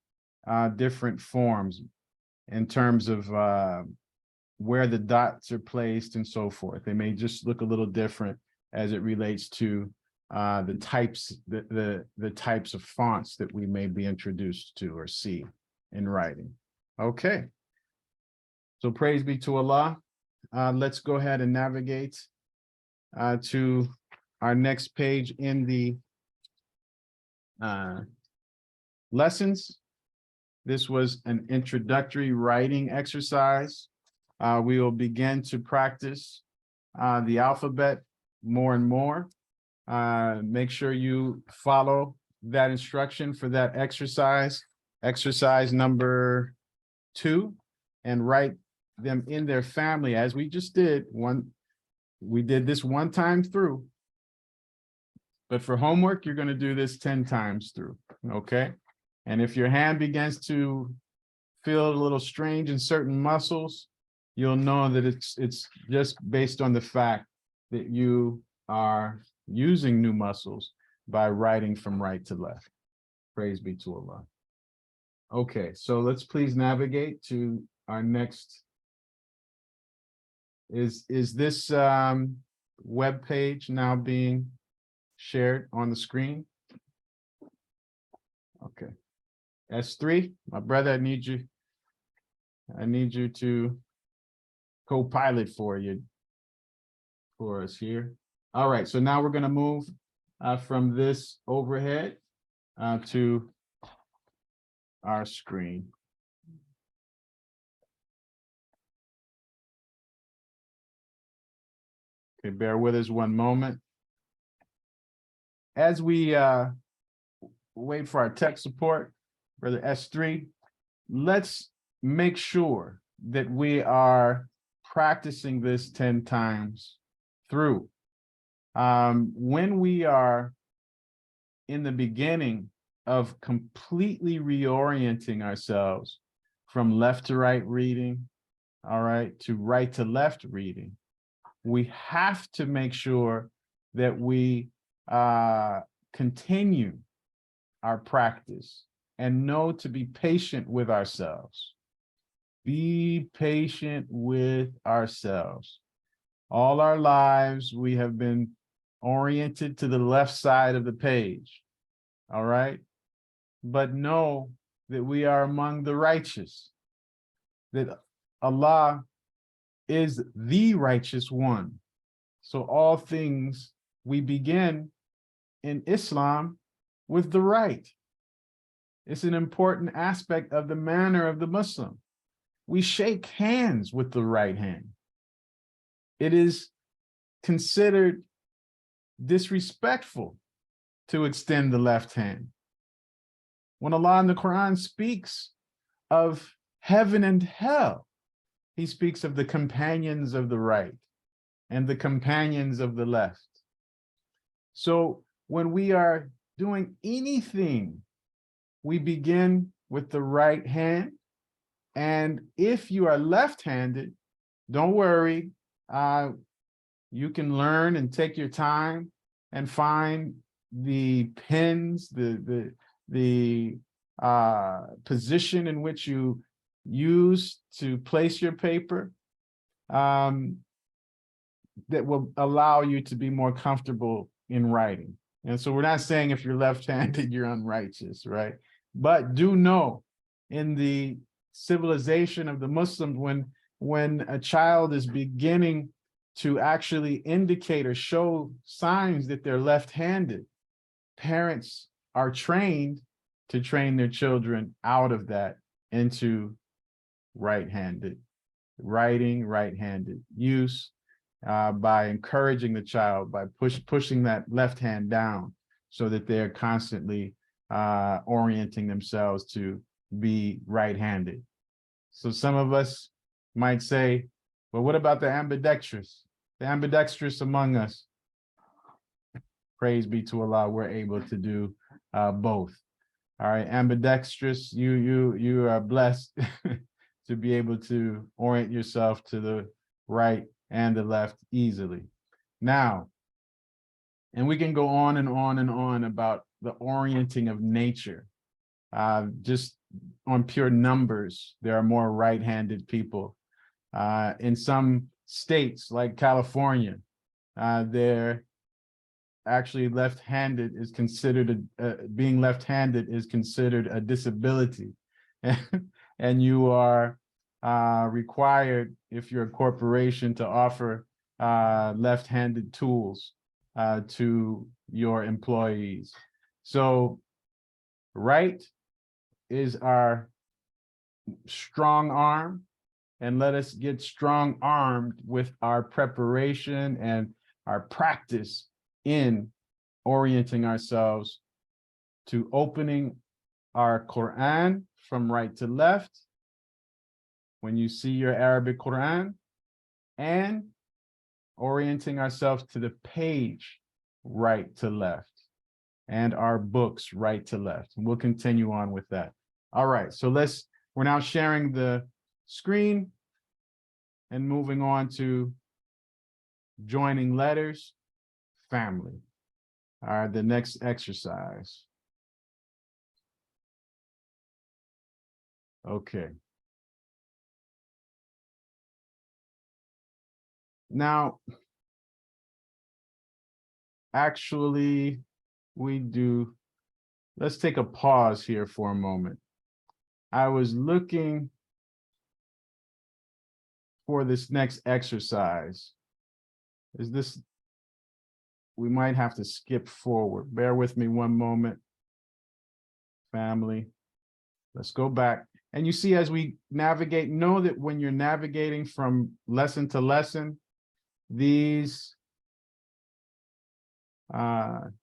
different forms in terms of where the dots are placed and so forth. They may just look a little different as it relates to the types, the types of fonts that we may be introduced to or see in writing. Okay. So praise be to Allah. Let's go ahead and navigate to our next page in the lessons. This was an introductory writing exercise. We will begin to practice the alphabet more and more. Make sure you follow that instruction for that exercise number 2, and write them in their family as we just did. We did this one time through, but for homework, you're going to do this 10 times through, okay? And if your hand begins to feel a little strange in certain muscles, you'll know that it's just based on the fact that you are using new muscles by writing from right to left. Praise be to Allah. Okay, so let's please navigate to our next. Is this web page now being shared on the screen? Okay. S3, my brother, I need you to co-pilot for us here. All right, so now we're going to move from this overhead to our screen. Okay, bear with us one moment. As we wait for our tech support, Brother S3, let's make sure that we are practicing this 10 times through. When we are in the beginning of completely reorienting ourselves from left to right reading, all right, to right to left reading, we have to make sure that we continue our practice and know to be patient with ourselves. Be patient with ourselves. All our lives, we have been oriented to the left side of the page, all right? But know that we are among the righteous, that Allah is the righteous one. So all things, we begin in Islam with the right. It's an important aspect of the manner of the Muslim. We shake hands with the right hand. It is considered disrespectful to extend the left hand. When Allah in the Quran speaks of heaven and hell, he speaks of the companions of the right and the companions of the left. So when we are doing anything, we begin with the right hand. And if you are left-handed, don't worry. You can learn and take your time and find the pins, the position in which you use to place your paper that will allow you to be more comfortable in writing. And so we're not saying if you're left-handed, you're unrighteous, right? But do know in the civilization of the Muslims, when a child is beginning to actually indicate or show signs that they're left-handed, parents are trained to train their children out of that into right-handed writing, right-handed use, by encouraging the child, by pushing that left hand down so that they're constantly orienting themselves to be right-handed. So some of us might say, well, what about the ambidextrous? The ambidextrous among us, praise be to Allah, we're able to do both. All right, ambidextrous, you are blessed to be able to orient yourself to the right and the left easily. Now, and we can go on and on and on about the orienting of nature. Just on pure numbers, there are more right-handed people. In some states like California, they're actually left-handed is considered, being left-handed is considered a disability. And you are required, if you're a corporation, to offer left-handed tools to your employees. So right is our strong arm, and let us get strong armed with our preparation and our practice in orienting ourselves to opening our Quran from right to left when you see your Arabic Quran, and orienting ourselves to the page right to left and our books right to left. And we'll continue on with that. All right, so we're now sharing the screen and moving on to joining letters, family. All right, the next exercise. Okay. Now, actually, let's take a pause here for a moment. I was looking for this next exercise. We might have to skip forward. Bear with me one moment. Family, let's go back. And you see, as we navigate, know that when you're navigating from lesson to lesson, these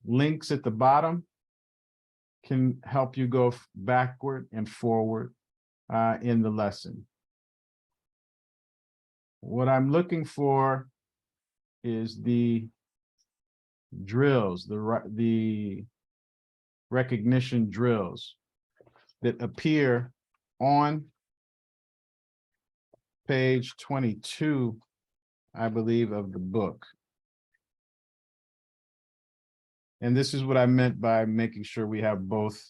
links at the bottom can help you go backward and forward in the lesson. What I'm looking for is the drills, the recognition drills that appear on page 22, I believe, of the book. And this is what I meant by making sure we have both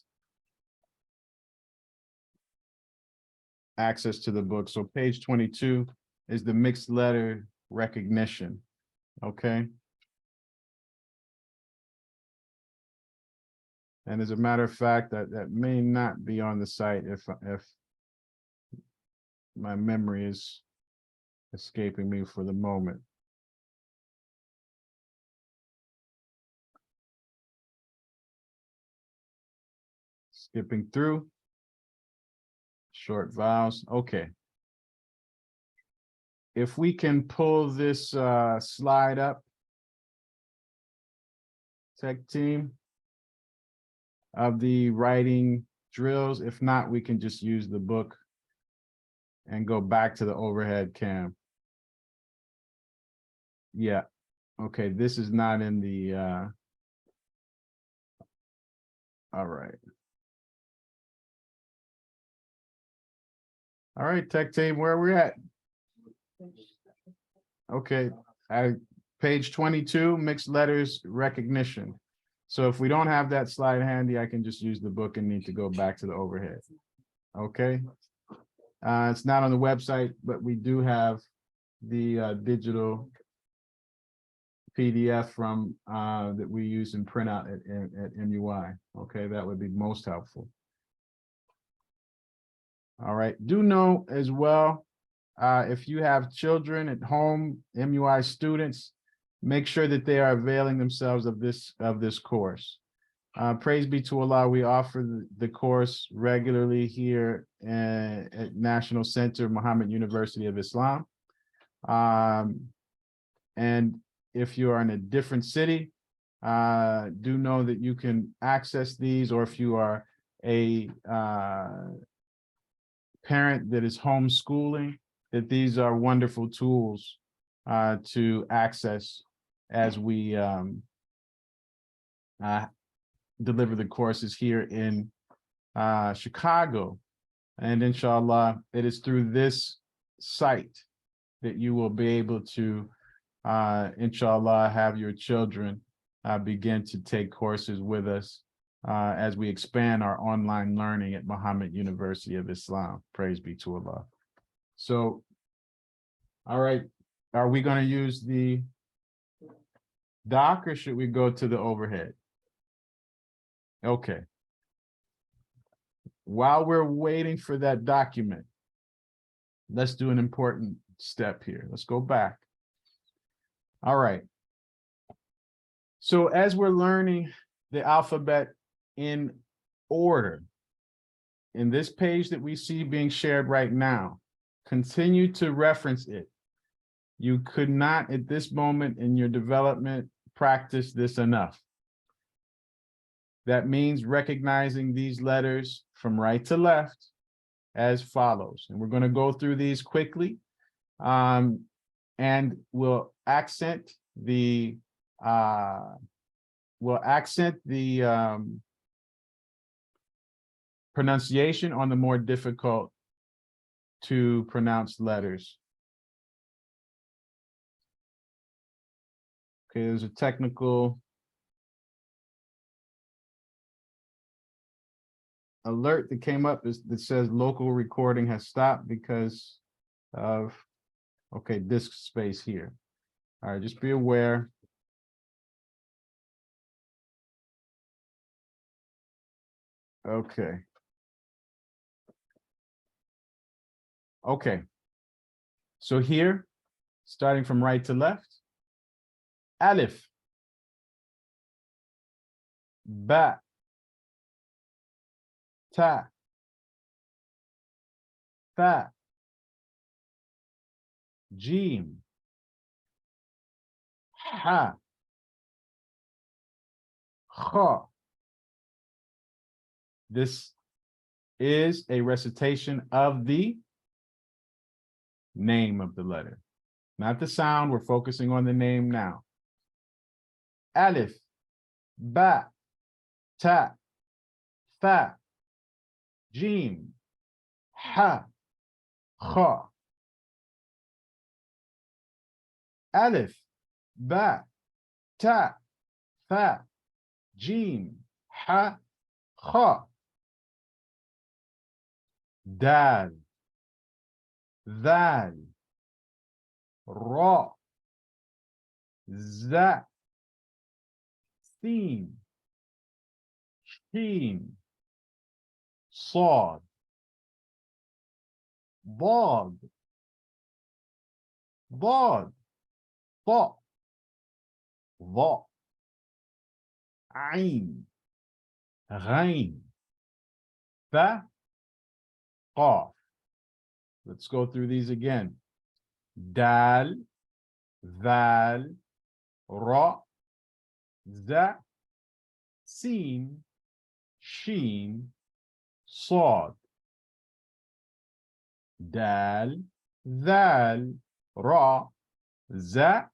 access to the book. So page 22 is the mixed letter recognition. Okay. And as a matter of fact, that may not be on the site if my memory is escaping me for the moment. Skipping through. Short vowels. Okay. If we can pull this slide up, tech team, of the writing drills. If not, we can just use the book and go back to the overhead cam. Yeah. Okay, this is not in the all right. All right, tech team, where are we at? Okay, page 22, mixed letters recognition. So if we don't have that slide handy, I can just use the book and need to go back to the overhead. Okay. It's not on the website, but we do have the digital PDF from that we use and print out at MUI. Okay, that would be most helpful. All right, do know as well, if you have children at home, MUI students, make sure that they are availing themselves of this course. Praise be to Allah, we offer the course regularly here at National Center, Muhammad University of Islam. And if you are in a different city, do know that you can access these, or if you are a parent that is homeschooling, that these are wonderful tools to access as we deliver the courses here in Chicago. And inshallah, it is through this site that you will be able to, inshallah, have your children begin to take courses with us as we expand our online learning at Muhammad University of Islam. Praise be to Allah. So, all right, are we going to use the doc or should we go to the overhead? Okay. While we're waiting for that document, let's do an important step here. Let's go back. All right. So as we're learning the alphabet in order, in this page that we see being shared right now, continue to reference it. You could not at this moment in your development practice this enough. That means recognizing these letters from right to left as follows. And we're going to go through these quickly. And we'll accent the pronunciation on the more difficult to pronounce letters. Okay, there's a technical alert that came up that says local recording has stopped because of, okay, disk space here. All right, just be aware. Okay. Okay. So here, starting from right to left, Alif, Ba, Ta, Tha, Jim, Ha, Kha. This is a recitation of the name of the letter, not the sound. We're focusing on the name now. Alif, Ba, Ta, Tha, Jim, Ha, Kha. Alif, Ba, Ta, Tha, Jim, Ha, Kha. Dal, ذال راء زاء سين شين صاد ضاد ضاد ضاء ضاء عين غين ثاء قاف. Let's go through these again. Dal, ذال, را, زاء, سين, شين, صاد. دال, ذال, را, زاء,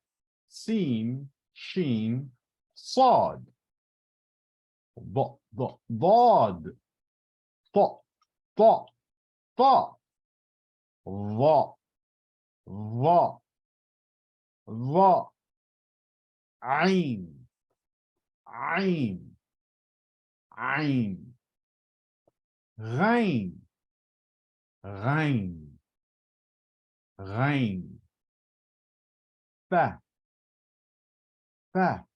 سين, شين, صاد. ضاد, طاء, طاء, طاء. ظاء ظاء ظاء عين عين عين غين غين غين فا فا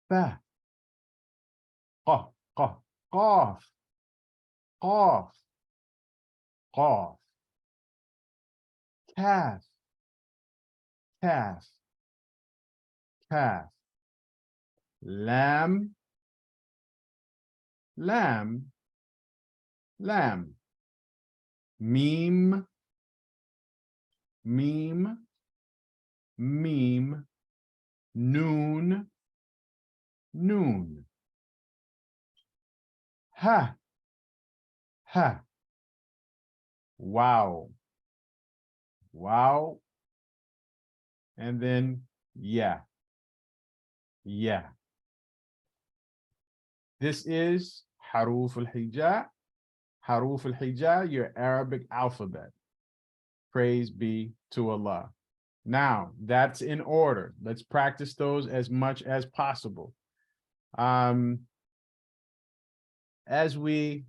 فا قاف قاف قاف قاف قاف كاف كاف كاف لام لام لام ميم ميم ميم نون نون ها ها wow wow and then yeah yeah. This is Haruf al-Hija. Haruf al-Hija, your Arabic alphabet. Praise be to Allah. Now, that's in order. Let's practice those as much as possible. As we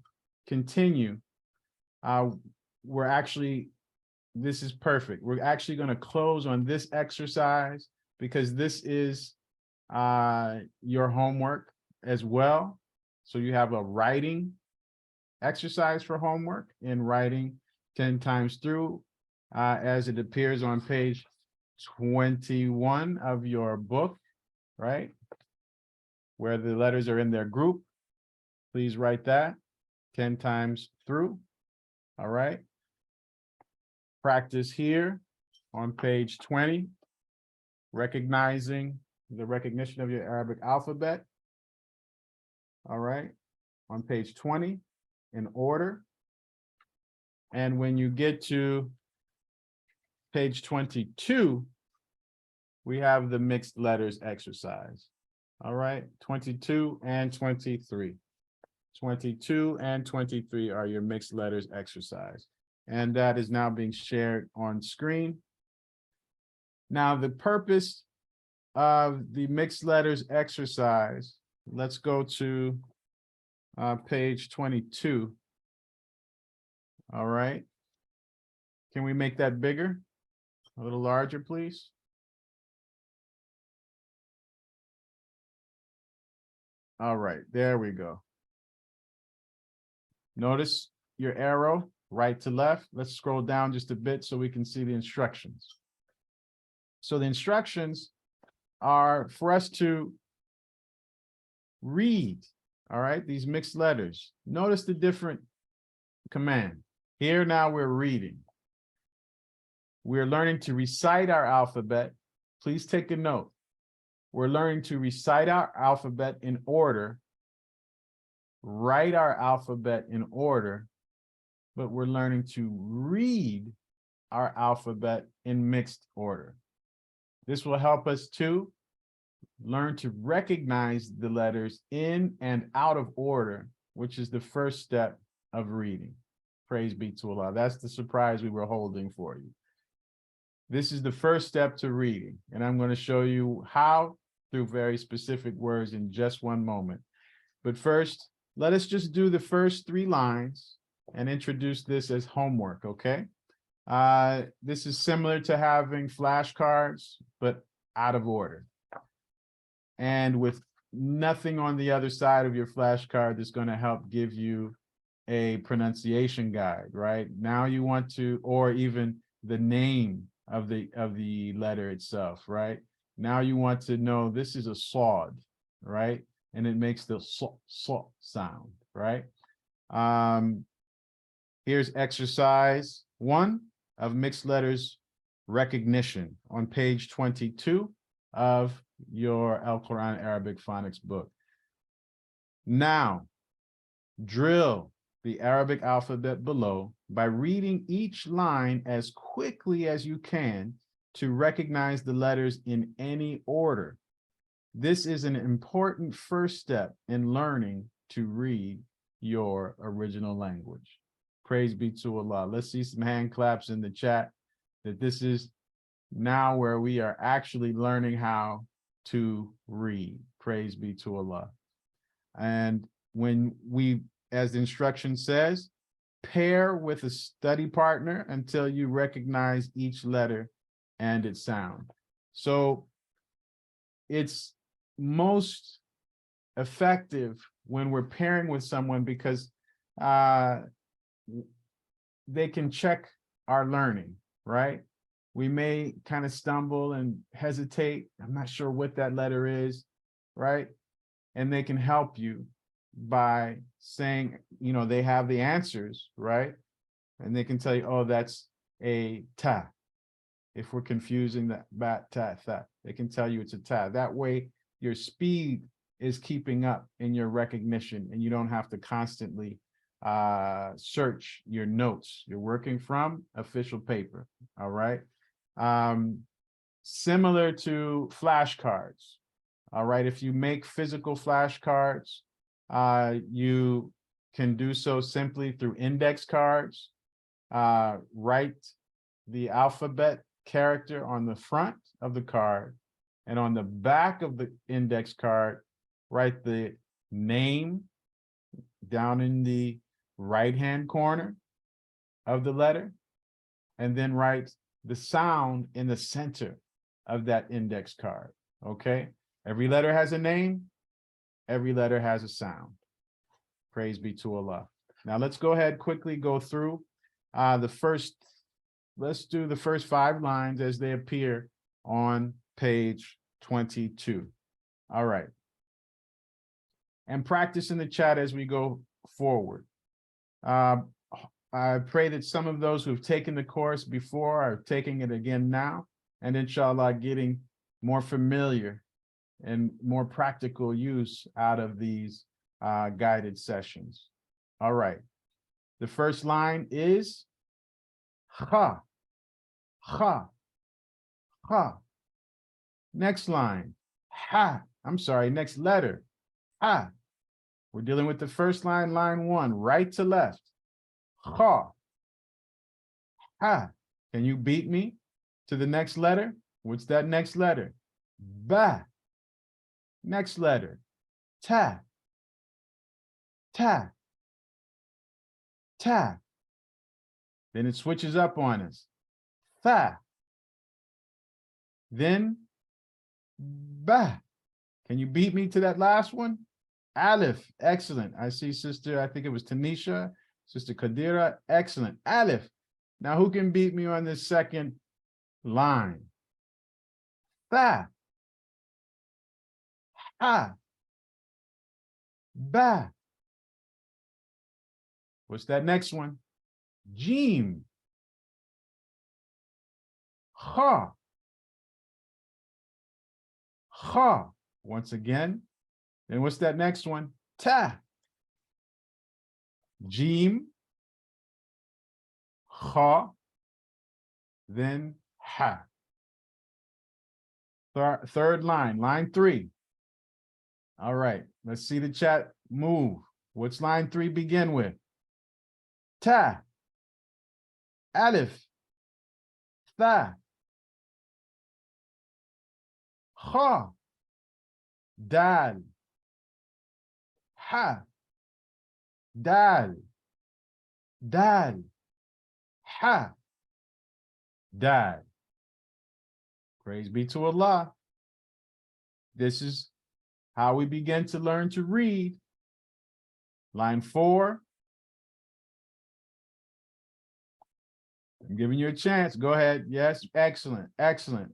continue, this is perfect. We're actually going to close on this exercise because this is your homework as well. So you have a writing exercise for homework in writing 10 times through as it appears on page 21 of your book, right? Where the letters are in their group. Please write that 10 times through. All right. Practice here on page 20, recognizing the recognition of your Arabic alphabet. All right. On page 20 in order. And when you get to page 22, we have the mixed letters exercise. All right. 22 and 23. 22 and 23 are your mixed letters exercise. And that is now being shared on screen. Now, the purpose of the mixed letters exercise, let's go to page 22. All right. Can we make that bigger? A little larger, please? All right, there we go. Notice your arrow, right to left. Let's scroll down just a bit so we can see the instructions. So the instructions are for us to read, all right, these mixed letters. Notice the different command. Here now we're reading. We're learning to recite our alphabet. Please take a note. We're learning to recite our alphabet in order, write our alphabet in order, but we're learning to read our alphabet in mixed order. This will help us to learn to recognize the letters in and out of order, which is the first step of reading. Praise be to Allah. That's the surprise we were holding for you. This is the first step to reading, and I'm going to show you how through very specific words in just one moment. But first, let us just do the first 3 lines and introduce this as homework, okay? This is similar to having flashcards, but out of order. And with nothing on the other side of your flashcard that's going to help give you a pronunciation guide, right? Now you want to, or even the name of the letter itself, right? Now you want to know this is a sod, right? And it makes the so sound, right? Here's exercise 1 of mixed letters recognition on page 22 of your Al-Qur'an Arabic phonics book. Now, drill the Arabic alphabet below by reading each line as quickly as you can to recognize the letters in any order. This is an important first step in learning to read your original language. Praise be to Allah. Let's see some hand claps in the chat that this is now where we are actually learning how to read. Praise be to Allah. And when we, as the instruction says, pair with a study partner until you recognize each letter and its sound. So it's most effective when we're pairing with someone because they can check our learning, right? We may kind of stumble and hesitate. I'm not sure what that letter is, right? And they can help you by saying, you know, they have the answers, right? And they can tell you, oh, that's a ta. If we're confusing that bat, ta, tha, they can tell you it's a ta. That way, your speed is keeping up in your recognition and you don't have to constantly search your notes. You're working from official paper, all right? Similar to flashcards, all right? If you make physical flashcards, you can do so simply through index cards. Write the alphabet character on the front of the card, and on the back of the index card, write the name down in the right-hand corner of the letter, and then write the sound in the center of that index card, okay? Every letter has a name, every letter has a sound. Praise be to Allah. Now let's go ahead, quickly go through let's do the first 5 lines as they appear on page 22. All right. And practice in the chat as we go forward. I pray that some of those who've taken the course before are taking it again now, and inshallah getting more familiar and more practical use out of these guided sessions. All right. The first line is ha, ha, ha. Next line, ha. I'm sorry, next letter, ha. We're dealing with the first line, line 1, right to left. Ha, ha. Can you beat me to the next letter? What's that next letter? Ba. Next letter, ta, ta, ta. Then it switches up on us. Fa. Then ba. Can you beat me to that last one? Aleph. Excellent. I see sister, I think it was Tanisha, sister Kadira. Excellent. Aleph. Now who can beat me on this second line? Fa. Ha. Ba. What's that next one? Jim. Ha. Ha. Once again. And what's that next one? Ta. Jim. Ha. Then ha. Third line, line 3. All right, let's see the chat move. What's line 3 begin with? Ta. Aleph. Tha. Ha. Dal. Ha. Dal. Dal. Ha. Dad. Praise be to Allah. This is how we begin to learn to read. Line 4. I'm giving you a chance. Go ahead. Yes, excellent, excellent.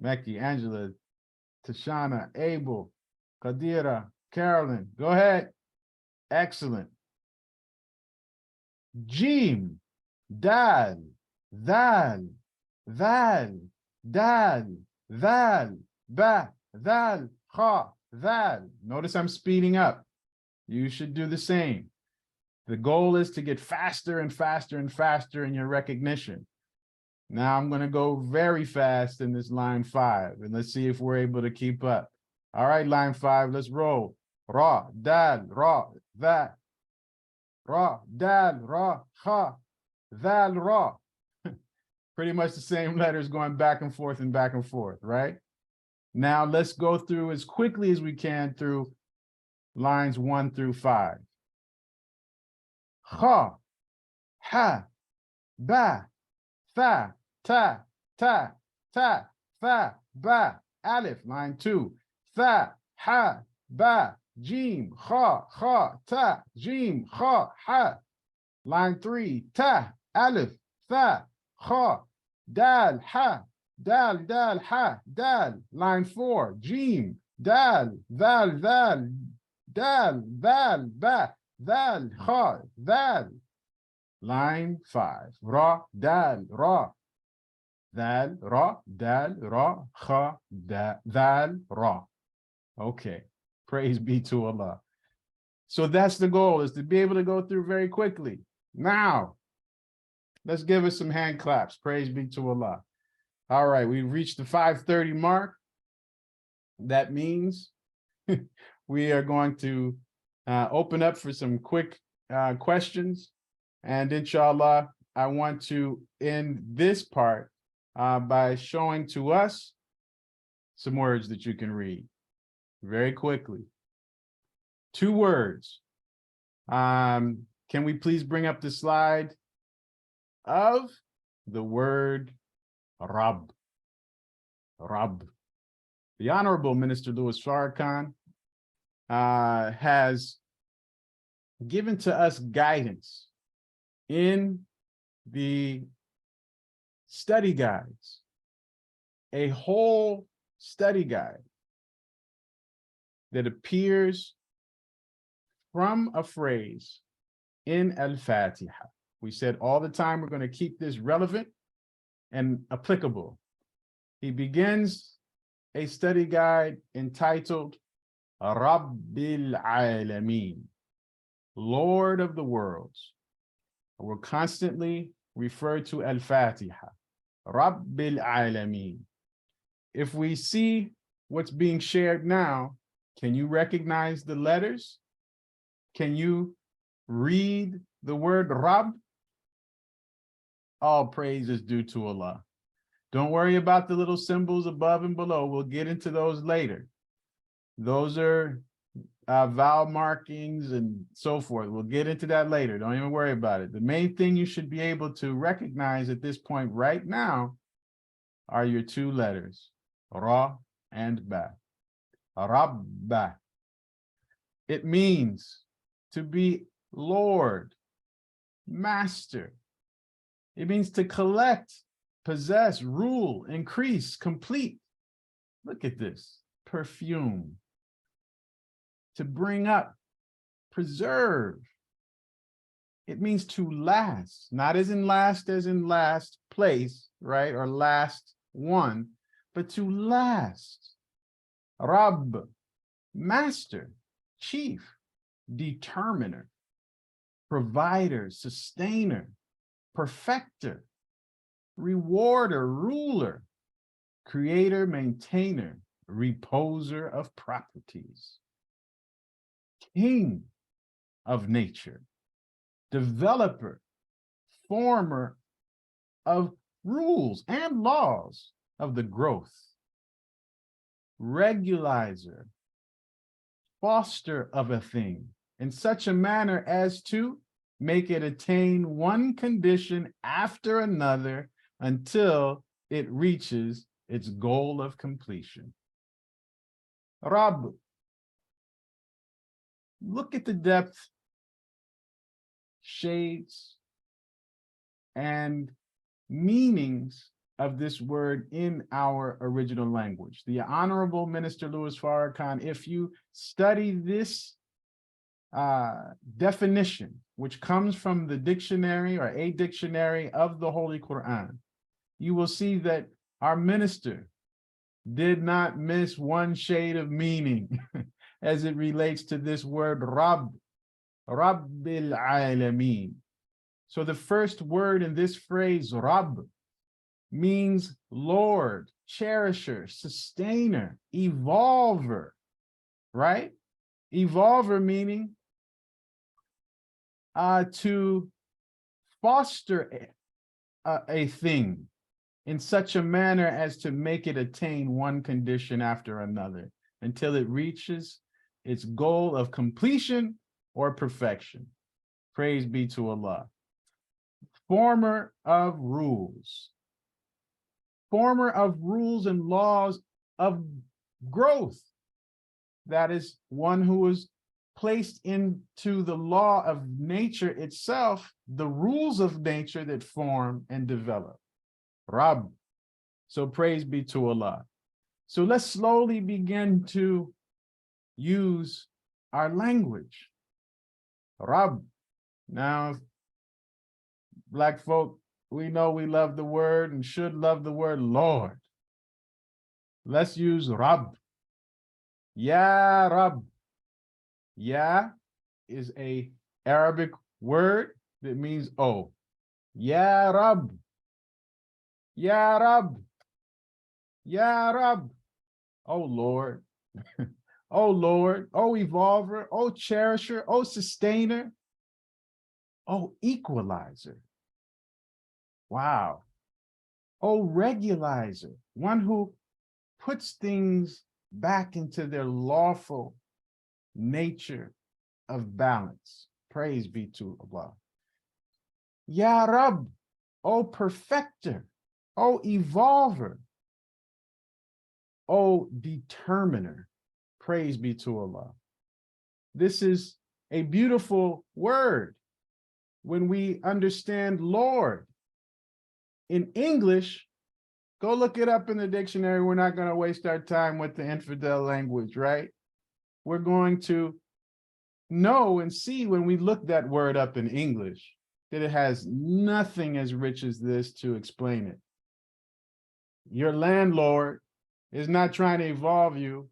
Mekki, Angela, Tashana, Abel, Qadira, Carolyn. Go ahead. Excellent. Jim, Dal, Dal, Dal, Dal, Dal, Ba, Dal, Kha, Dal. Notice I'm speeding up. You should do the same. The goal is to get faster and faster and faster in your recognition. Now I'm going to go very fast in this line 5, and let's see if we're able to keep up. All right, line 5, let's roll. Ra, dal, ra, that. Ra, dal, ra, kha, dal, ra. Pretty much the same letters going back and forth, right? Now let's go through as quickly as we can through lines 1 through 5. Kha, ha, ba, tha, ta, ta, ta, fa, ba, alif. Line 2. Tha, ha, ba, jim, kha, kha, ta, jim, kha, ha. Line 3. Ta, alif, tha, kha, dal, ha, dal, ha, dal. Line 4. Jim, dal, dal, ba, dal, kha, dal. Line 5. Ra, dal, ra. Dal, ra, dal, ra, kha, dal, ra. Okay. Praise be to Allah. So that's the goal, is to be able to go through very quickly. Now, let's give us some hand claps. Praise be to Allah. All right, we've reached the 5:30 mark. That means we are going to open up for some quick questions. And inshallah, I want to end this part by showing to us some words that you can read very quickly. 2 words. Can we please bring up the slide of the word Rabb? Rabb. The Honorable Minister Louis Farrakhan has given to us guidance in the study guides, a whole study guide that appears from a phrase in Al-Fatiha. We said all the time we're going to keep this relevant and applicable. He begins a study guide entitled Rabbil Alameen, Lord of the Worlds. We'll constantly refer to Al-Fatiha, Rabbil Alameen. If we see what's being shared now, can you recognize the letters? Can you read the word Rabb? All praise is due to Allah. Don't worry about the little symbols above and below. We'll get into those later. Those are vowel markings and so forth. We'll get into that later. Don't even worry about it. The main thing you should be able to recognize at this point right now are your 2 letters, Ra and Ba. Rabba. It means to be Lord, Master. It means to collect, possess, rule, increase, complete. Look at this. Perfume. To bring up, preserve. It means to last, not as in last place, right? Or last one, but to last. Rabb, master, chief, determiner, provider, sustainer, perfecter, rewarder, ruler, creator, maintainer, reposer of properties, king of nature, developer, former of rules and laws of the growth, regulizer, foster of a thing in such a manner as to make it attain one condition after another until it reaches its goal of completion. Rabb. Look at the depth, shades, and meanings of this word in our original language. The Honorable Minister Louis Farrakhan, if you study this definition, which comes from the dictionary or a dictionary of the Holy Quran, you will see that our minister did not miss one shade of meaning as it relates to this word Rabb, Rabbil Alameen. So the first word in this phrase, Rabb, means Lord, cherisher, sustainer, evolver, right? Evolver meaning to foster a thing in such a manner as to make it attain one condition after another until it reaches its goal of completion or perfection. Praise be to Allah. Former of rules. Former of rules and laws of growth. That is one who is placed into the law of nature itself, the rules of nature that form and develop. Rabb. So praise be to Allah. So let's slowly begin to use our language. Rabb. Now, Black folk, we know we love the word and should love the word Lord. Let's use Rabb. Ya Rabb. Ya is a Arabic word that means oh. Ya Rabb. Ya Rabb. Ya Rabb. Oh Lord. Oh Lord. Oh evolver. Oh cherisher. Oh sustainer. Oh equalizer. Wow. Oh regulizer. One who puts things back into their lawful nature of balance. Praise be to Allah. Ya Rabb, O perfecter, O evolver, O determiner. Praise be to Allah. This is a beautiful word when we understand Lord. In English, go look it up in the dictionary. We're not going to waste our time with the infidel language, right? We're going to know and see when we look that word up in English that it has nothing as rich as this to explain it. Your landlord is not trying to evolve you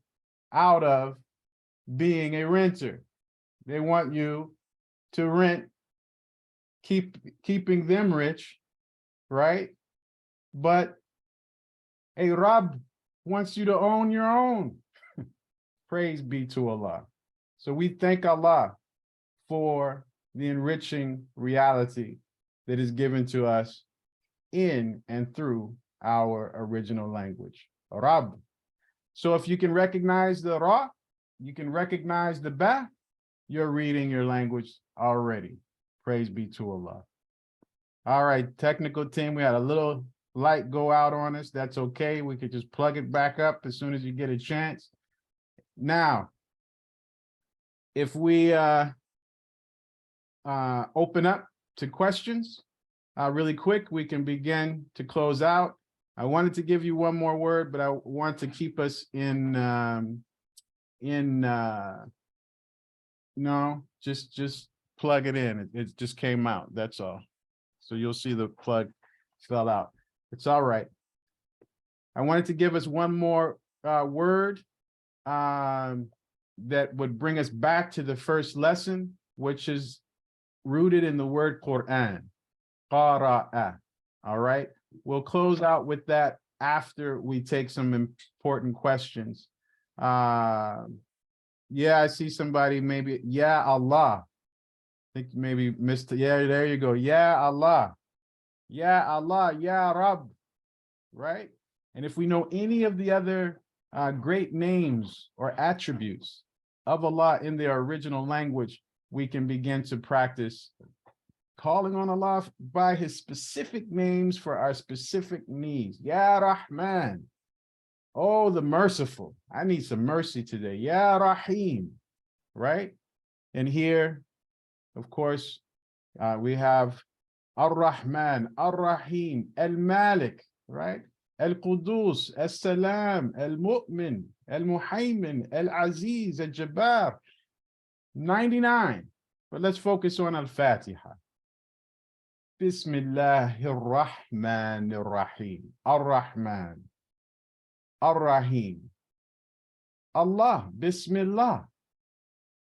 out of being a renter. They want you to rent, keeping them rich, right? But a Rabb wants you to own your own. Praise be to Allah. So we thank Allah for the enriching reality that is given to us in and through our original language, Rabb. So if you can recognize the Ra, you can recognize the Ba, you're reading your language already. Praise be to Allah. All right, technical team, we had a little light go out on us. That's okay. We could just plug it back up as soon as you get a chance. Now, if we open up to questions really quick, we can begin to close out. I wanted to give you one more word, but I want to keep us no, just plug it in. It just came out. That's all. So you'll see the plug fell out. It's all right. I wanted to give us one more word that would bring us back to the first lesson, which is rooted in the word Qur'an. Qara'a. All right. We'll close out with that after we take some important questions. Yeah, I see somebody maybe, Ya Allah. I think maybe missed it. Yeah, there you go. Ya Allah. Ya Allah, Ya Rabb. Right? And if we know any of the other great names or attributes of Allah in their original language, we can begin to practice calling on Allah by his specific names for our specific needs. Ya Rahman. Oh, the merciful. I need some mercy today. Ya Rahim. Right? And here, of course, we have Ar-Rahman, Ar-Rahim, Al-Malik, right? Al-Qudus, Al-Salam, Al-Mu'min, Al-Muhaymin, Al-Aziz, Al-Jabbar. 99. But let's focus on Al-Fatiha. Bismillahir-Rahmanir-Rahim. Ar-Rahman. Ar-Rahim. Allah. Bismillah.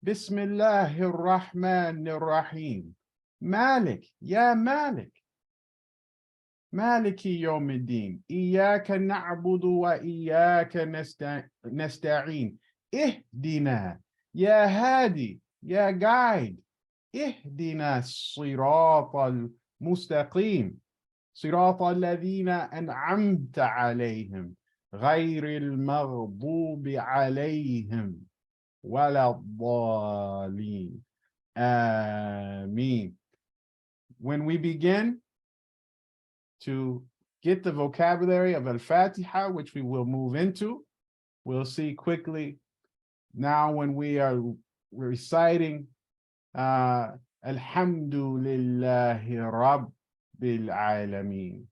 Bismillahir-Rahmanir-Rahim. Malik. Ya Malik. Maliki yawmiddin. Iyaka na'budu wa iyaka nasta'in. Ihdina. Ya Hadi. Ya Guide. اهدنا الصراط المستقيم صراط الذين أنعمت عليهم غير المغضوب عليهم ولا الضالين آمين. When we begin to get the vocabulary of Al-Fatiha, which we will move into, we'll see quickly now when we are reciting Alhamdulillahi Rabbil Alameen.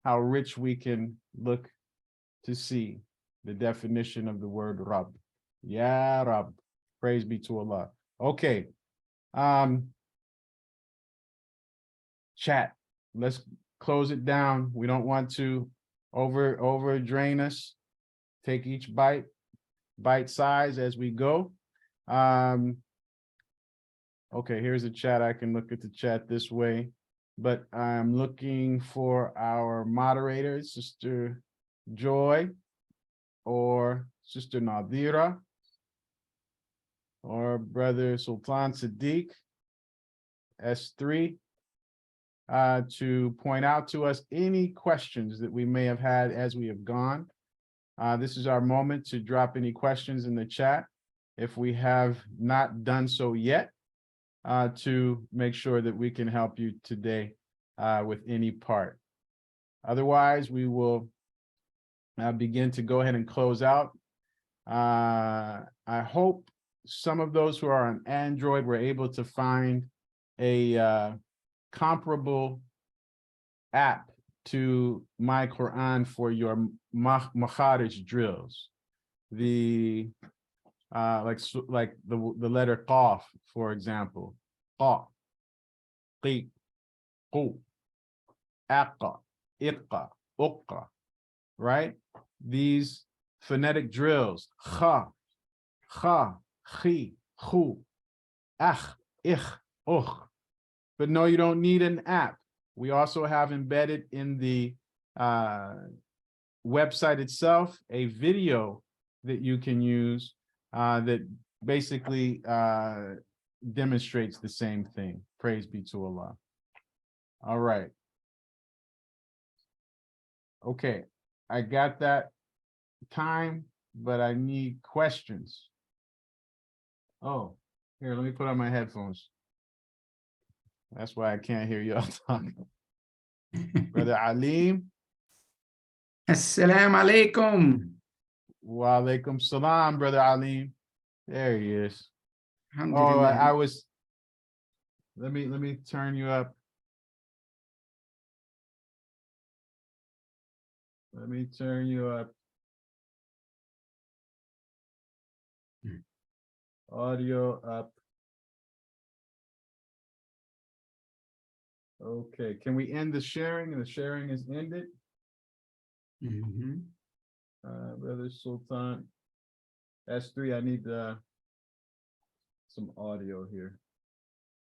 How rich we can look to see the definition of the word Rabb. Ya Rabb. Praise be to Allah. Okay. Chat. Let's close it down. We don't want to over drain us. Take each bite size as we go. Okay, here's a chat. I can look at the chat this way, but I'm looking for our moderators, Sister Joy or Sister Nadira or Brother Sultan Siddiq, S3, to point out to us any questions that we may have had as we have gone. This is our moment to drop any questions in the chat if we have not done so yet. To make sure that we can help you today with any part. Otherwise, we will begin to go ahead and close out. I hope some of those who are on Android were able to find a comparable app to My Qur'an for your makharij drills. The like the letter Qaf, for example. Qa, Qi, Qu, Aqa, Iqa, Uqa, right? These phonetic drills. Kha, Kha, Khi, Khu, Akh, Ich, Ukh. But no, you don't need an app. We also have embedded in the website itself a video that you can use that basically demonstrates the same thing. Praise be to Allah. All right. Okay, I got that time, but I need questions. Oh, here, let me put on my headphones. That's why I can't hear y'all talking. Brother Alim. Assalamu alaikum. Wa alaikum salam, Brother Alim. There he is. Alhamdulillah. I was, let me turn you up. Let me turn you up. Audio up. Okay, can we end the sharing? The sharing is ended. Brother Sultan, S3, I need some audio here.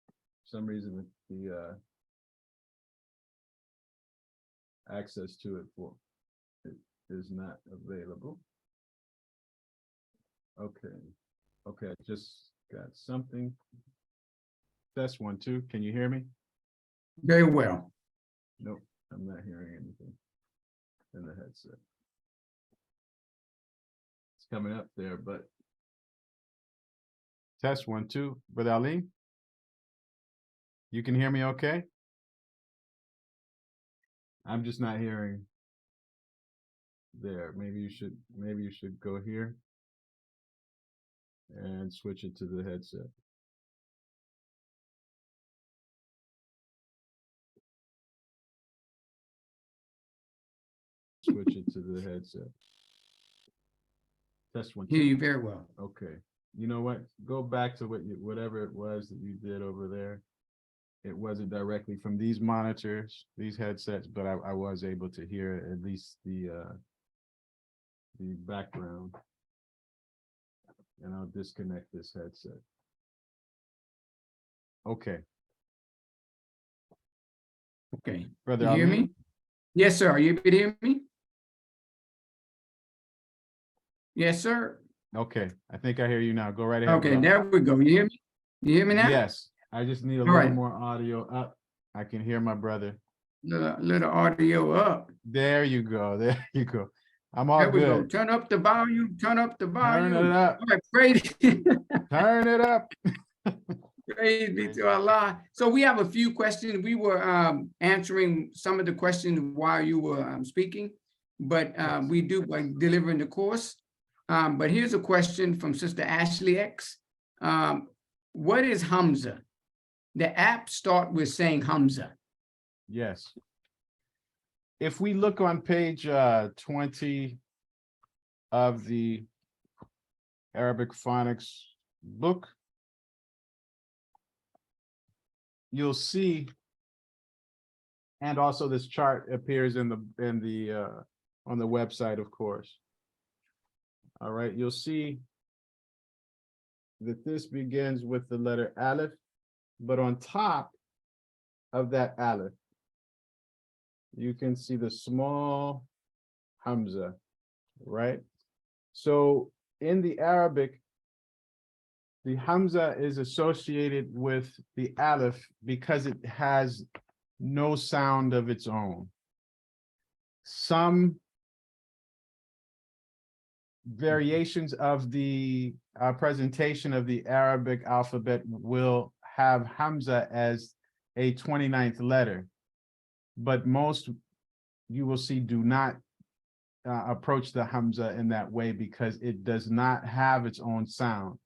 For some reason the access to it is not available. Okay, I just got something. Test 1, 2. Can you hear me? Very well. Nope, I'm not hearing anything in the headset. It's coming up there, but test 1, 2. Brother Ali? You can hear me okay? I'm just not hearing there. Maybe you should go here and switch it to the headset. Switch it to the headset. Test one. Hear you very well. Okay. You know what? Go back to whatever it was that you did over there. It wasn't directly from these monitors, these headsets, but I was able to hear at least the background. And I'll disconnect this headset. Okay. Okay. Brother, You hear Ali? me? Yes, sir. Are you able to hear me? Yes, sir. Okay. I think I hear you now. Go right ahead. Okay, brother. there we go. You hear me? You hear me now? Yes. I just need a All little right. more audio up. I can hear my brother. Little audio up. There you go. There you go. I'm all There we go. good. Turn up the volume. Turn up the volume. Turn it up. All right, praise, Turn it up. praise be to Allah. So we have a few questions. We were answering some of the questions while you were speaking, but we do by delivering the course. But here's a question from Sister Ashley X. What is Hamza? The app start with saying Hamza. Yes. If we look on page 20 of the Arabic Phonics book, you'll see, and also this chart appears on the website, of course. All right, you'll see that this begins with the letter Aleph, but on top of that Aleph, you can see the small Hamza, right? So in the Arabic, the Hamza is associated with the Aleph because it has no sound of its own. Some variations of the presentation of the Arabic alphabet will have Hamza as a 29th letter, but most you will see do not approach the Hamza in that way because it does not have its own sound.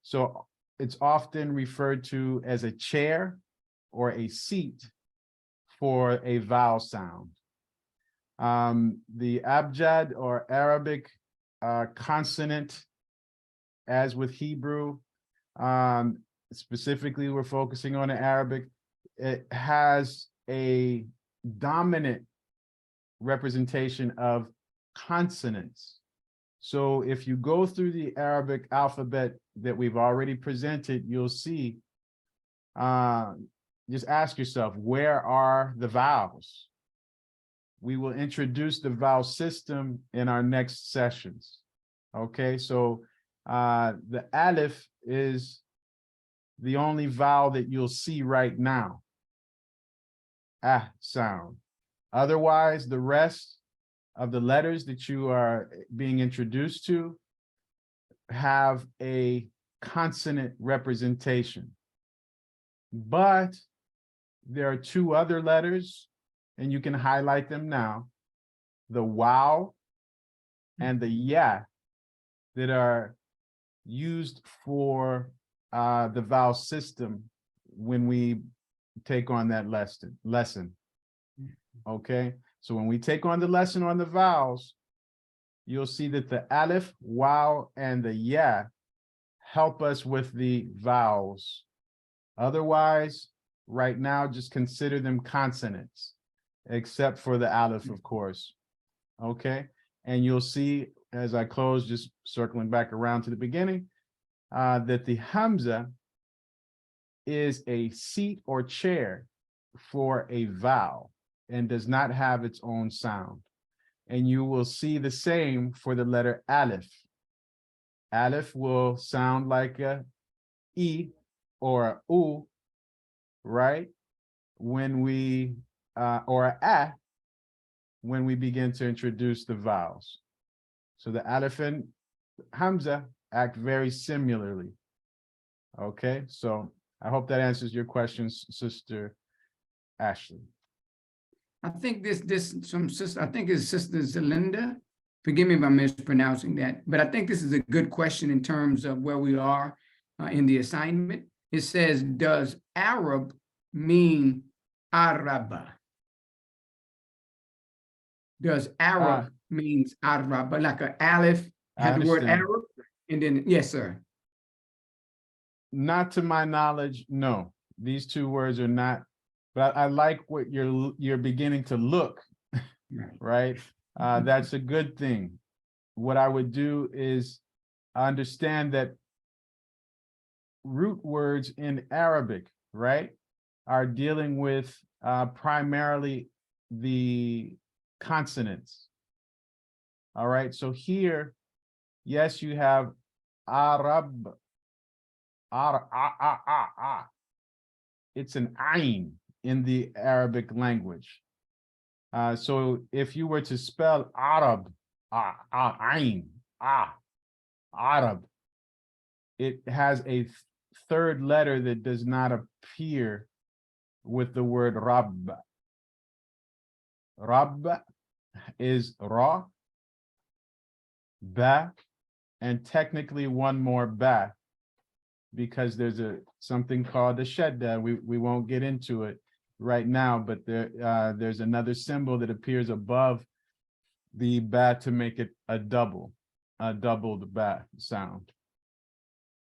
So it's often referred to as a chair or a seat for a vowel sound. The abjad or Arabic consonant, as with Hebrew, specifically we're focusing on the Arabic, it has a dominant representation of consonants. So if you go through the Arabic alphabet that we've already presented, you'll see, just ask yourself, where are the vowels? We will introduce the vowel system in our next sessions. Okay, so the Aleph is the only vowel that you'll see right now. Sound. Otherwise, the rest of the letters that you are being introduced to have a consonant representation. But there are two other letters, and you can highlight them now, the waw and the ya, that are used for the vowel system when we take on that lesson. Okay, so when we take on the lesson on the vowels, you'll see that the aleph, waw, and the ya help us with the vowels. Otherwise, right now, just consider them consonants, except for the aleph, of course. Okay, and you'll see as I close, just circling back around to the beginning, that the hamza is a seat or chair for a vowel and does not have its own sound. And you will see the same for the letter aleph. Aleph will sound like a E or a U, right? When we, or a when we begin to introduce the vowels. So the aleph and hamza act very similarly. Okay, so I hope that answers your questions, Sister Ashley. I think some sister, I think it's Sister Zelinda. Forgive me if I'm mispronouncing that, but I think this is a good question in terms of where we are in the assignment. It says, does Arab mean Araba? Does Arab means Araba, like an aleph, had the word Arab, and then, yes, sir. Not to my knowledge, no. These two words are not, but I like what you're beginning to look, right? That's a good thing. What I would do is understand that root words in Arabic, right, are dealing with primarily the consonants. All right, so here, yes, you have Arab, it's an ayn in the Arabic language. So if you were to spell Arab, ayn, Arab, it has a third letter that does not appear with the word Rabb. Rabb is Ra, Ba, and technically one more Ba, because there's something called the Shadda. We won't get into it right now, but there's another symbol that appears above the Ba to make it a doubled Ba sound.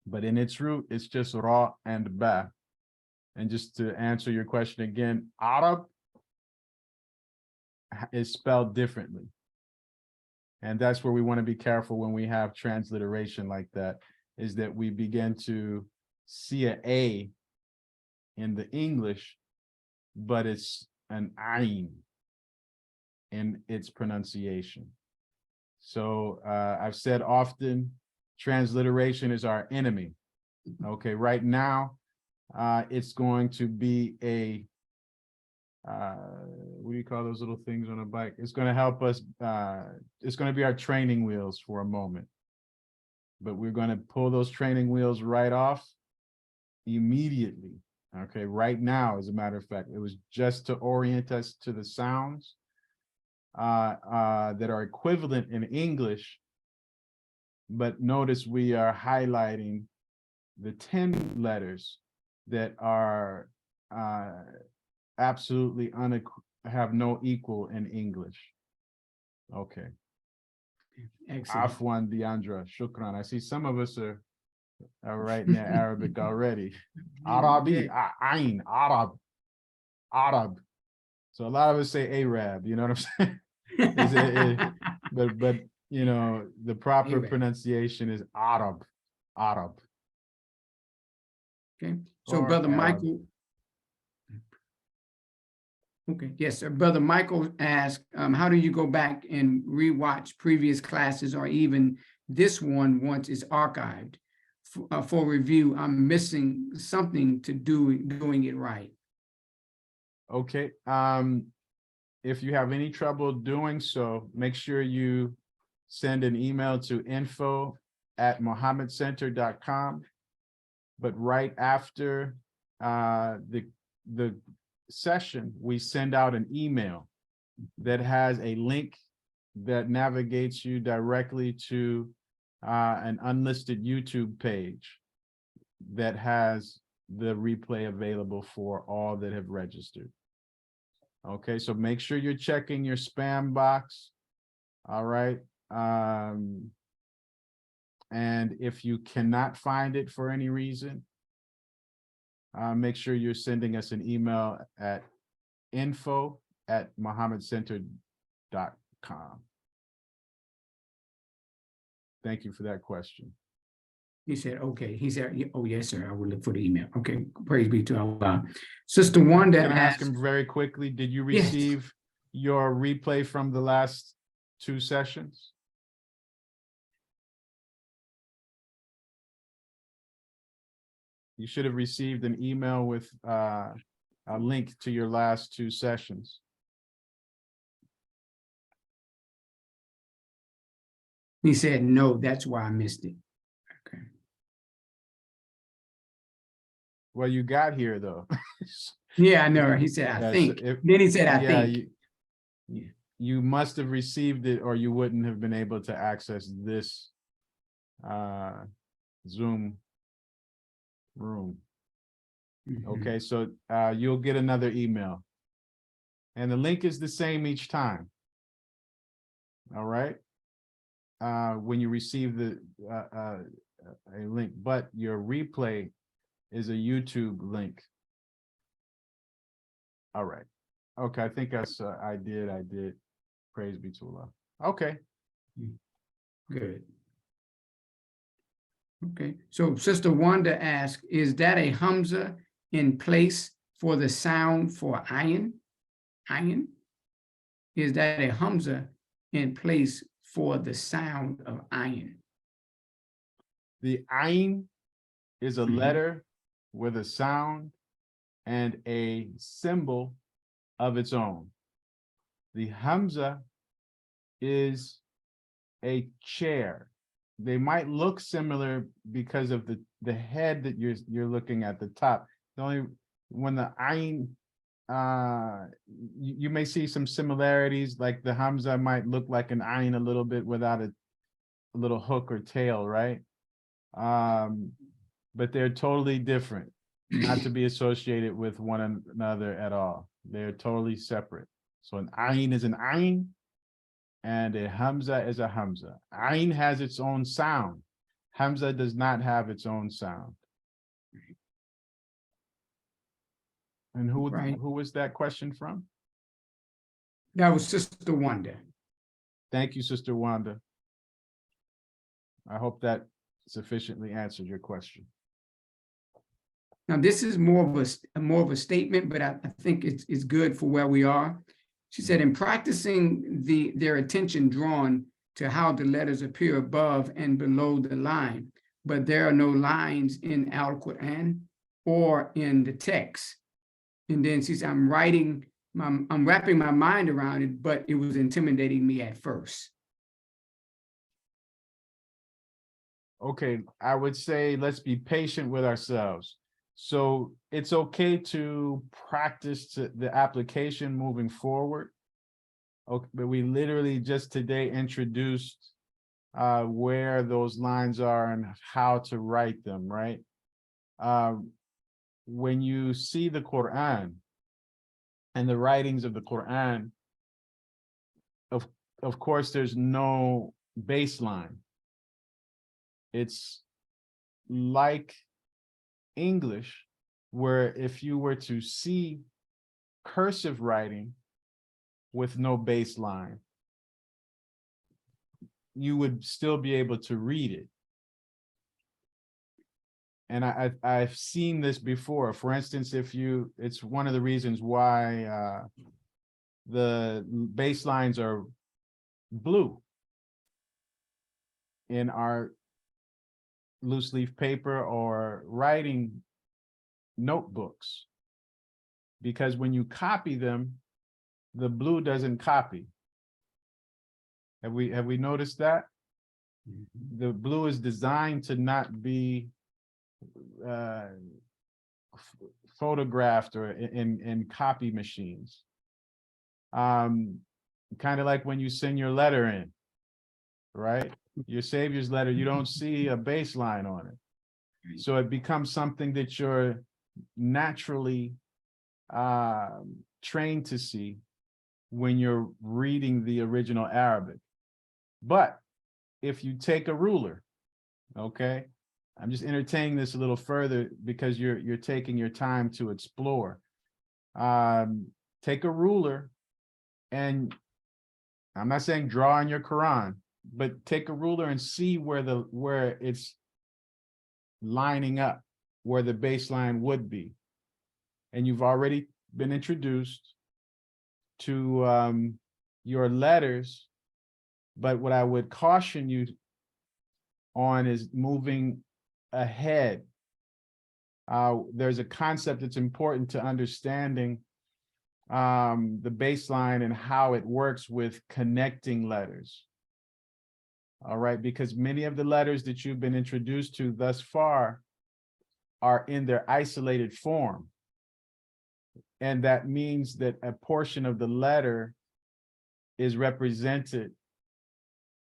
But in its root, it's just Ra and Ba. And just to answer your question again, Arab is spelled differently. And that's where we want to be careful when we have transliteration like that, is that we begin to see an A in the English, but it's an ayn in its pronunciation. So I've said often, transliteration is our enemy. Okay, right now, it's going to be a, what do you call those little things on a bike? It's going to help us, it's going to be our training wheels for a moment. But we're going to pull those training wheels right off immediately. Okay, right now, as a matter of fact, it was just to orient us to the sounds that are equivalent in English. But notice we are highlighting the 10 letters that are absolutely have no equal in English. Okay. Excellent. Afwan Diandra, shukran. I see some of us are writing their Arabic already. Arabi, Ain, Arab. So a lot of us say Arab, you know what I'm saying? But you know, the proper pronunciation is Arab. Okay, so Or Brother Arab. Michael. Okay, yes, sir. Brother Michael asked, how do you go back and rewatch previous classes or even this one once it's archived for review? I'm missing something to doing it right. Okay, if you have any trouble doing so, make sure you send an email to info@mohammedcenter.com. But right after the session, we send out an email that has a link that navigates you directly to an unlisted YouTube page that has the replay available for all that have registered. Okay, so make sure you're checking your spam box. All right. And if you cannot find it for any reason, make sure you're sending us an email at info@mohammedcenter.com. Thank you for that question. He said, okay. He said, oh, yes, sir. I will look for the email. Okay, praise be to Allah. Sister Wanda Can I ask asked, him very quickly, did you receive your replay from the last 2 sessions? You should have received an email with a link to your last 2 sessions. He said, no, that's why I missed it. Okay. Well, you got here though. Yeah, I know. He said, I Yeah, so think. Then he said, I yeah, think. you must have received it, or you wouldn't have been able to access this Zoom room. Mhm. Okay, so you'll get another email. And the link is the same each time. All right. When you receive the a link, but your replay is a YouTube link. All right. Okay, I think that's I did. Praise be to Allah. Okay. Good. Okay, so Sister Wanda asked, is that a Hamza in place for the sound for iron? Iron? Is that a Hamza in place for the sound of iron? The Ain is a Mhm. letter with a sound and a symbol of its own. The Hamza is a chair. They might look similar because of the head that you're looking at the top. The only when the Ain you may see some similarities, like the Hamza might look like an Ain a little bit without a little hook or tail, right? But they're totally different, not to be associated with one another at all. They're totally separate. So an Ain is an Ain, and a Hamza is a Hamza. Ain has its own sound. Hamza does not have its own sound. And Right. who was that question from? That was Sister Wanda. Thank you, Sister Wanda. I hope that sufficiently answered your question. Now, this is more of a statement, but I think it's good for where we are. She said, in practicing their attention drawn to how the letters appear above and below the line, but there are no lines in Al-Qur'an or in the text. And then she said, I'm wrapping my mind around it, but it was intimidating me at first. Okay, I would say let's be patient with ourselves. So it's okay to practice the application moving forward. Okay, but we literally just today introduced where those lines are and how to write them, right? When you see the Quran and the writings of the Quran, of course, there's no baseline. It's like English, where if you were to see cursive writing with no baseline, you would still be able to read it. And I've seen this before. For instance, it's one of the reasons why the baselines are blue in our loose leaf paper or writing notebooks, because when you copy them, the blue doesn't copy. Have we noticed that? The blue is designed to not be photographed or in copy machines. Kind of like when you send your letter in, right? Your Savior's letter, you don't see a baseline on it. So it becomes something that you're naturally trained to see when you're reading the original Arabic. But if you take a ruler, okay, I'm just entertaining this a little further because you're taking your time to explore. Take a ruler, and I'm not saying draw on your Quran, but take a ruler and see where it's lining up, where the baseline would be. And you've already been introduced to your letters, but what I would caution you on is moving ahead. There's a concept that's important to understanding the baseline and how it works with connecting letters. All right, because many of the letters that you've been introduced to thus far are in their isolated form. And that means that a portion of the letter is represented,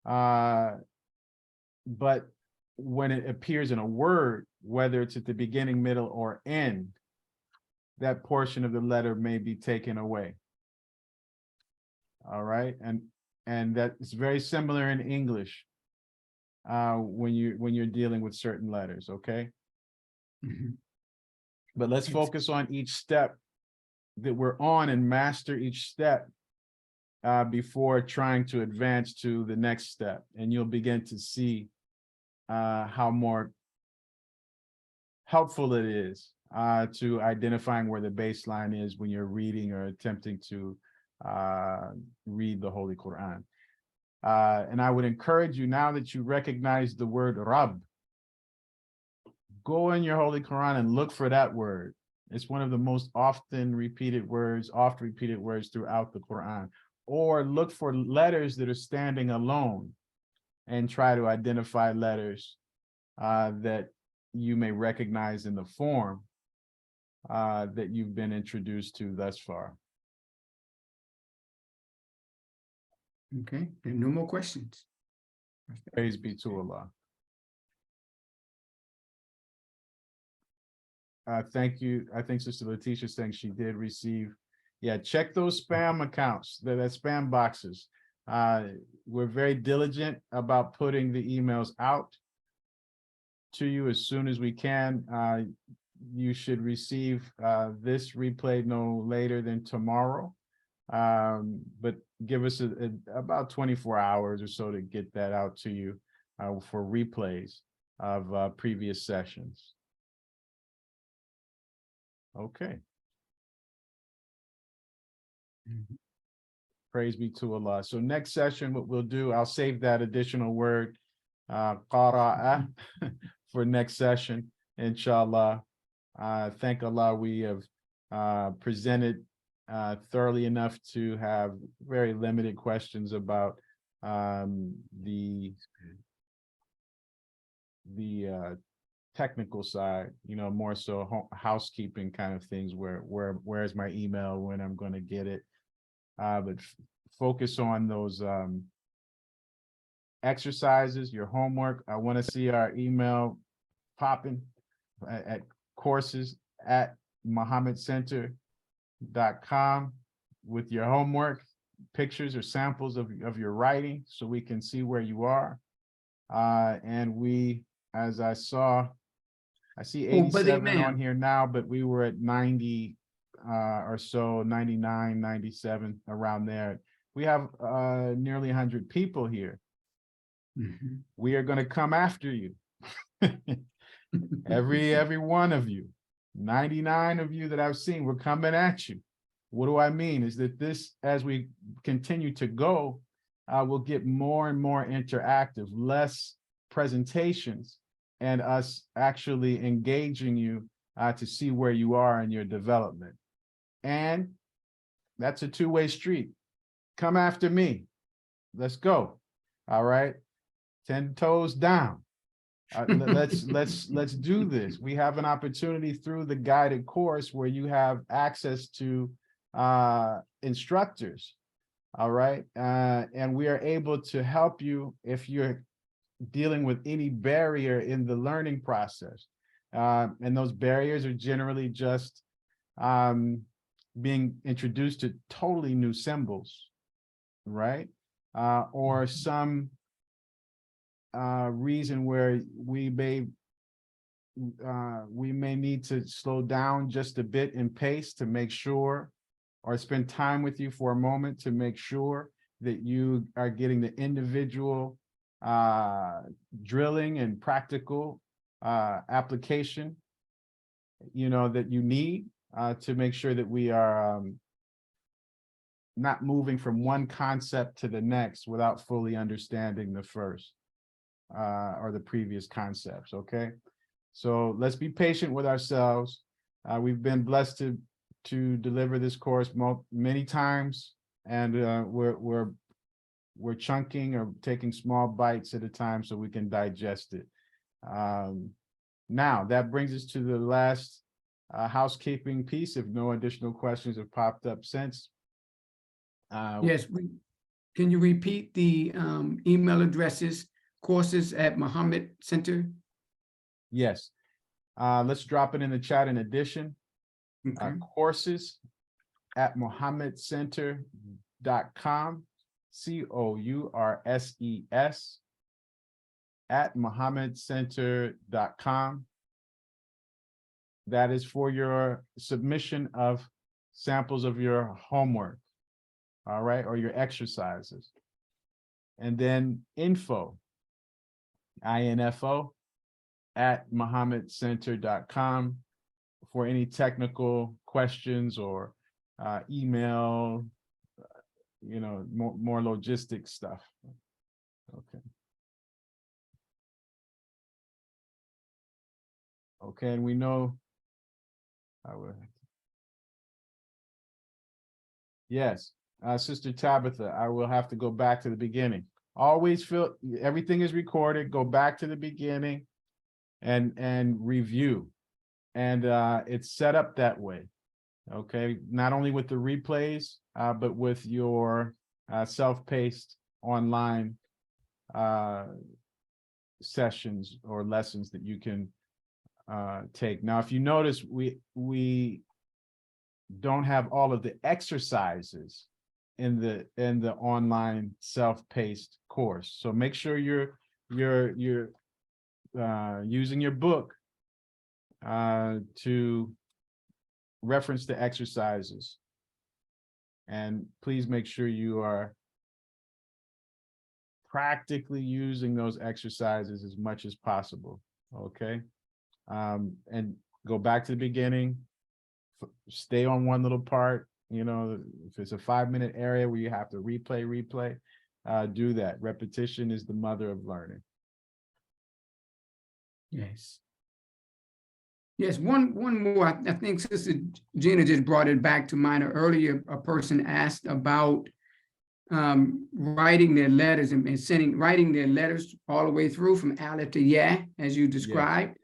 but when it appears in a word, whether it's at the beginning, middle, or end, that portion of the letter may be taken away. All right, and that is very similar in English when you're dealing with certain letters. Okay, but let's focus on each step that we're on and master each step before trying to advance to the next step, and you'll begin to see how more helpful it is to identifying where the baseline is when you're reading or attempting to read the Holy Quran. And I would encourage you, now that you recognize the word Rabb, go in your Holy Quran and look for that word. It's one of the most oft repeated words throughout the Quran. Or look for letters that are standing alone and try to identify letters that you may recognize in the form that you've been introduced to thus far. Okay, there are no more questions. Praise be to Allah. Thank you. I think Sister Letitia's saying she did receive. Yeah, check those spam accounts, that spam boxes. We're very diligent about putting the emails out to you as soon as we can. You should receive this replay no later than tomorrow. But give us about 24 hours or so to get that out to you for replays of previous sessions. Okay. Praise be to Allah. So next session, what we'll do, I'll save that additional word, qara'ah, for next session, inshallah. Thank Allah, we have presented thoroughly enough to have very limited questions about the technical side, more so housekeeping kind of things, where's my email, when I'm going to get it, but focus on those exercises, your homework. I want to see our email popping at courses@muhammadcenter.com with your homework, pictures or samples of your writing, so we can see where you are. And we, as I see 87 on here now, but we were at 90 or so, 99, 97, around there. We have nearly 100 people here. We are going to come after you. Every one of you, 99 of you that I've seen, we're coming at you. What do I mean is that this, as we continue to go, we'll get more and more interactive, less presentations, and us actually engaging you to see where you are in your development. And that's a two-way street. Come after me. Let's go. All right. 10 toes down. Let's do this. We have an opportunity through the guided course where you have access to instructors. All right. And we are able to help you if you're dealing with any barrier in the learning process. And those barriers are generally just being introduced to totally new symbols, right? Or some reason where we may need to slow down just a bit in pace to make sure, or spend time with you for a moment to make sure that you are getting the individual drilling and practical application, that you need to make sure that we are not moving from one concept to the next without fully understanding the first or the previous concepts. Okay, so let's be patient with ourselves. We've been blessed to deliver this course many times, and we're chunking or taking small bites at a time so we can digest it. Now, that brings us to the last housekeeping piece, if no additional questions have popped up since. Yes, can you repeat the email addresses, courses at Muhammad Center? Yes. Let's drop it in the chat in addition. Okay. Courses at muhammadcenter.com, COURSES at muhammadcenter.com. That is for your submission of samples of your homework, all right, or your exercises. And then info, INFO, at muhammadcenter.com for any technical questions or email, more logistic stuff. Okay. Okay, and we know yes, Sister Tabitha, I will have to go back to the beginning. Always feel everything is recorded. Go back to the beginning and review. And it's set up that way. Okay, not only with the replays, but with your self-paced online sessions or lessons that you can take. Now, if you notice, we don't have all of the exercises in the online self-paced course. So make sure you're using your book to reference the exercises. And please make sure you are practically using those exercises as much as possible, okay? And go back to the beginning, stay on one little part, if it's a 5-minute area where you have to replay, do that. Repetition is the mother of learning. Yes. Yes, one more. I think Sister Gina just brought it back to mind earlier. A person asked about writing their letters and writing their letters all the way through from Aleph to Ya, as you described.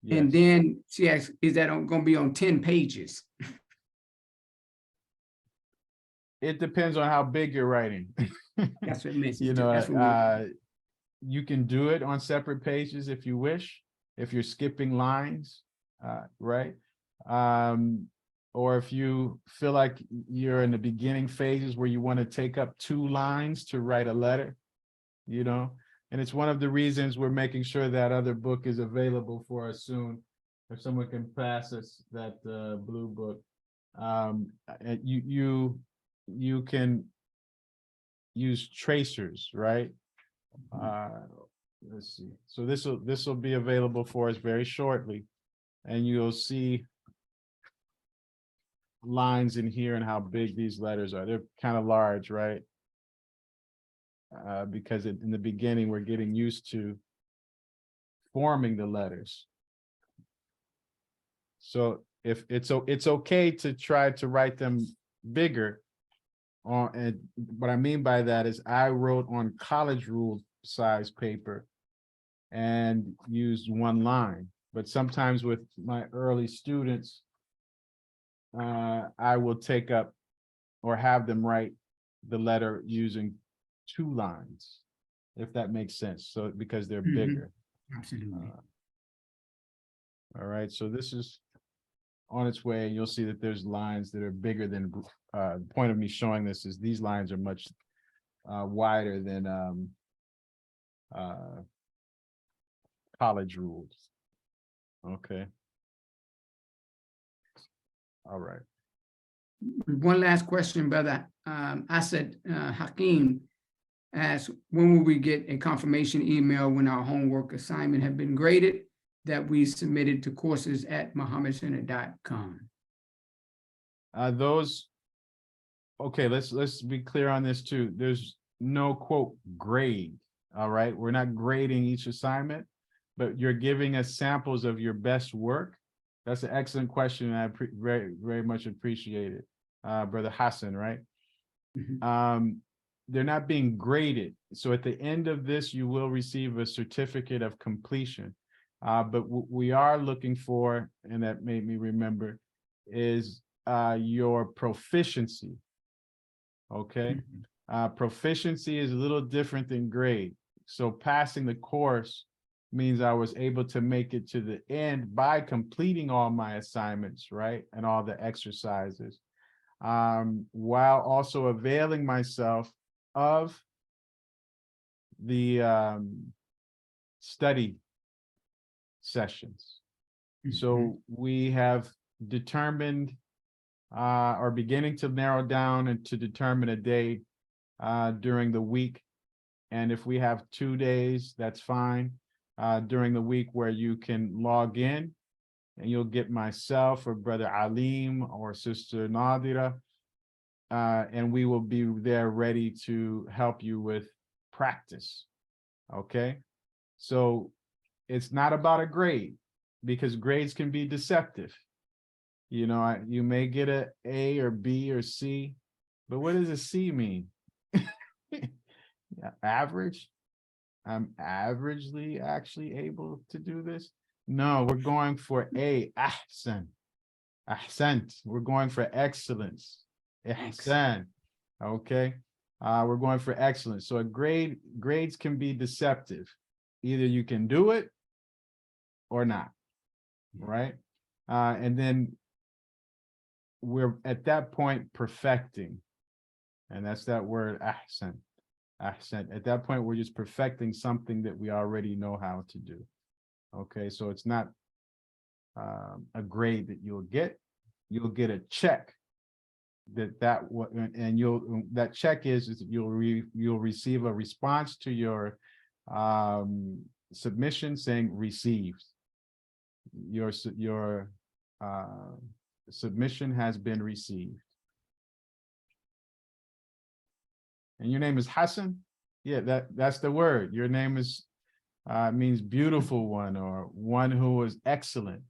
Yes. And then she asked, is that going to be on 10 pages? It depends on how big you're writing. That's what it means. You can do it on separate pages if you wish, if you're skipping lines, right? Or if you feel like you're in the beginning phases where you want to take up 2 lines to write a letter, and it's one of the reasons we're making sure that other book is available for us soon. If someone can pass us that blue book, you can use tracers, right? Let's see. So this will be available for us very shortly, and you'll see lines in here and how big these letters are. They're kind of large, right? Because in the beginning we're getting used to forming the letters. So if it's okay to try to write them bigger. And what I mean by that is I wrote on college rule size paper and used 1 line, but sometimes with my early students, I will take up or have them write the letter using 2 lines, if that makes sense. So because they're bigger. Absolutely. All right, so this is on its way. You'll see that there's lines that are bigger than, the point of me showing this is these lines are much wider than college rules. Okay. All right. One last question, brother. Asad Hakeem asked, when will we get a confirmation email when our homework assignment have been graded that we submitted to courses at muhammadcenter.com? Okay, let's be clear on this too. There's no quote grade, all right? We're not grading each assignment, but you're giving us samples of your best work. That's an excellent question, and I very, very much appreciate it, Brother Hassan, right? They're not being graded. So at the end of this, you will receive a certificate of completion. But we are looking for, and that made me remember, is your proficiency. Okay. Proficiency is a little different than grade. So passing the course means I was able to make it to the end by completing all my assignments, right? And all the exercises, while also availing myself of the study sessions. So we have determined or beginning to narrow down and to determine a day during the week. And if we have 2 days, that's fine, during the week where you can log in and you'll get myself or Brother Alim or Sister Nadira, and we will be there ready to help you with practice. Okay. So it's not about a grade, because grades can be deceptive. You know, you may get a A or B or C, but what does a C mean? Average? I'm averagely actually able to do this? No, we're going for A, ahsan. Ahsant. We're going for excellence. Ihsan. Okay. We're going for excellence. So grades can be deceptive. Either you can do it or not, right? And then we're at that point perfecting, and that's that word ahsan. Ahsan. At that point, we're just perfecting something that we already know how to do. Okay, so it's not a grade that you'll get a check that check is you'll receive a response to your submission saying received. Your submission has been received. And your name is Hassan? Yeah, that's the word. Your name is means beautiful one, or one who was excellent.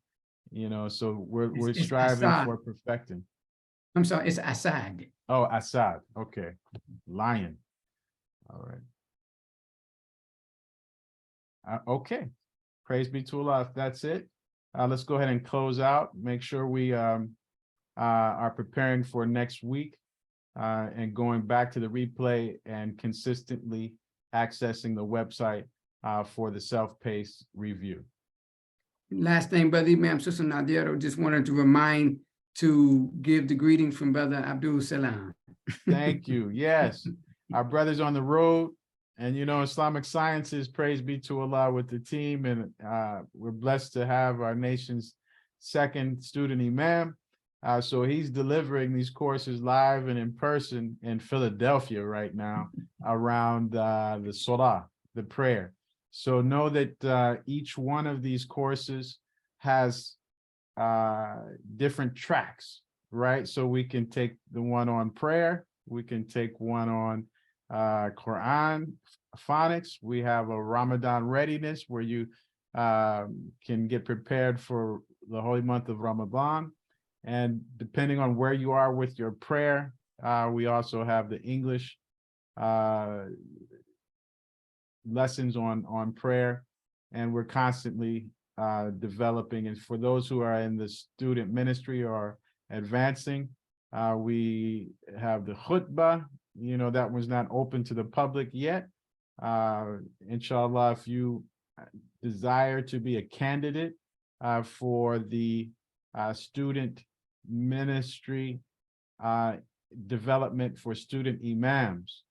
You know, so we're striving for perfecting. I'm sorry, it's Assad. Oh, Assad. Okay. Lion. All right. Okay. Praise be to Allah. If that's it, let's go ahead and close out. Make sure we are preparing for next week and going back to the replay and consistently accessing the website for the self-paced review. Last thing, Brother Imam, Sister Nadira, just wanted to remind to give the greetings from Brother Abdul Salam. Thank you. Yes, our brothers on the road, and you know, Islamic Sciences, praise be to Allah, with the team, and we're blessed to have our nation's second student imam. So he's delivering these courses live and in person in Philadelphia right now around the Salah, the prayer. So know that each one of these courses has different tracks, right? So we can take the one on prayer, we can take one on Qur'an, phonics. We have a Ramadan readiness where you can get prepared for the holy month of Ramadan. And depending on where you are with your prayer, we also have the English lessons on prayer, and we're constantly developing. And for those who are in the student ministry or advancing, we have the khutbah. You know, that was not open to the public yet. Inshallah, if you desire to be a candidate for the student ministry development for student imams,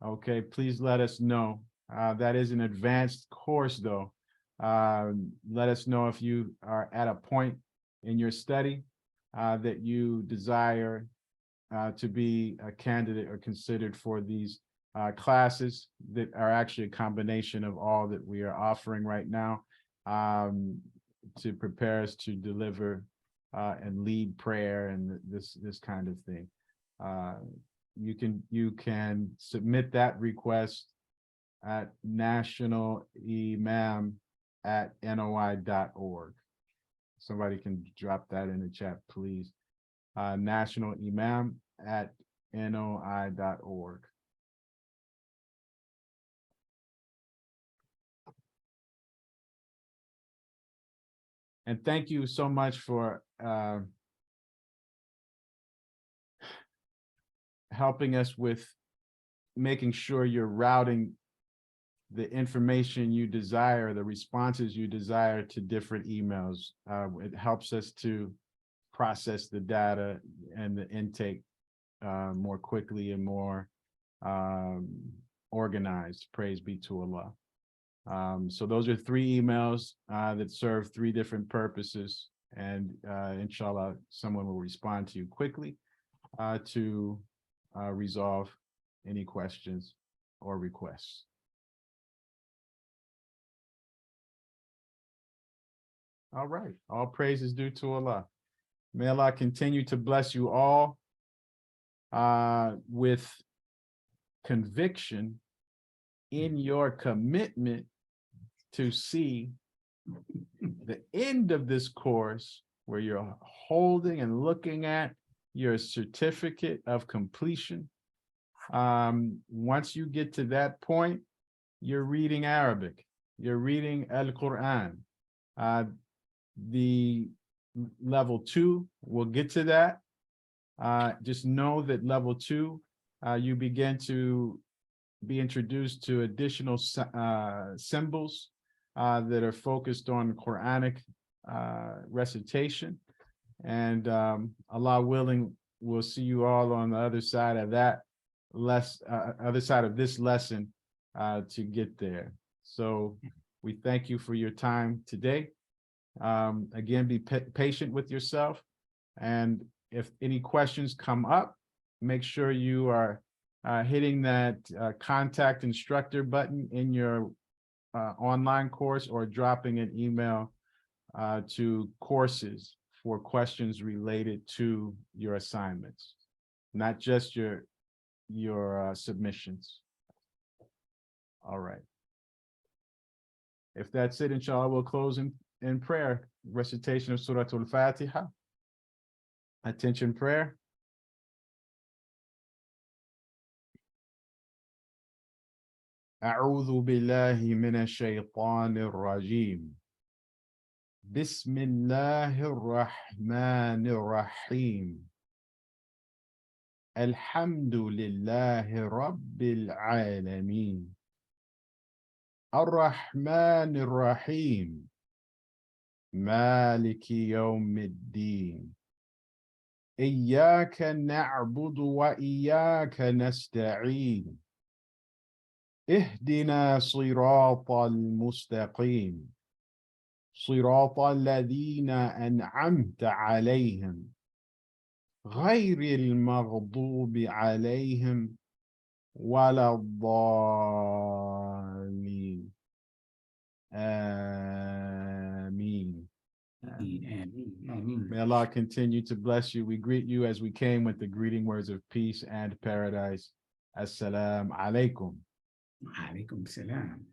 okay, please let us know. That is an advanced course though. Let us know if you are at a point in your study that you desire to be a candidate or considered for these classes that are actually a combination of all that we are offering right now to prepare us to deliver and lead prayer and this kind of thing. You can submit that request at nationalimam@noi.org. Somebody can drop that in the chat, please. nationalimam@noi.org. And thank you so much for helping us with making sure you're routing the information you desire, the responses you desire to different emails. It helps us to process the data and the intake more quickly and more organized. Praise be to Allah. So those are 3 emails that serve 3 different purposes, and inshallah, someone will respond to you quickly to resolve any questions or requests. All right, all praise is due to Allah. May Allah continue to bless you all with conviction in your commitment to see the end of this course, where you're holding and looking at your certificate of completion. Once you get to that point, you're reading Arabic, you're reading Al-Qur'an. The level 2, we'll get to that. Just know that level 2, you begin to be introduced to additional symbols that are focused on Quranic recitation. And Allah willing, we'll see you all on the other side of that other side of this lesson to get there. So we thank you for your time today. Again, be patient with yourself, and if any questions come up, make sure you are hitting that contact instructor button in your online course, or dropping an email to courses for questions related to your assignments, not just your submissions. All right. If that's it, inshallah, we'll close in prayer. Recitation of Surah Al-Fatiha. Attention prayer. أعوذ بالله من الشيطان الرجيم. بسم الله الرحمن الرحيم. الحمد لله رب العالمين. الرحمن الرحيم. مالك يوم الدين. إياك نعبد وإياك نستعين. اهدنا صراط المستقيم. صراط الذين أنعمت عليهم غير المغضوب عليهم ولا الضالين. آمين. May Allah continue to bless you. We greet you as we came with the greeting words of peace and paradise. Assalamu alaikum. Alaikum salam.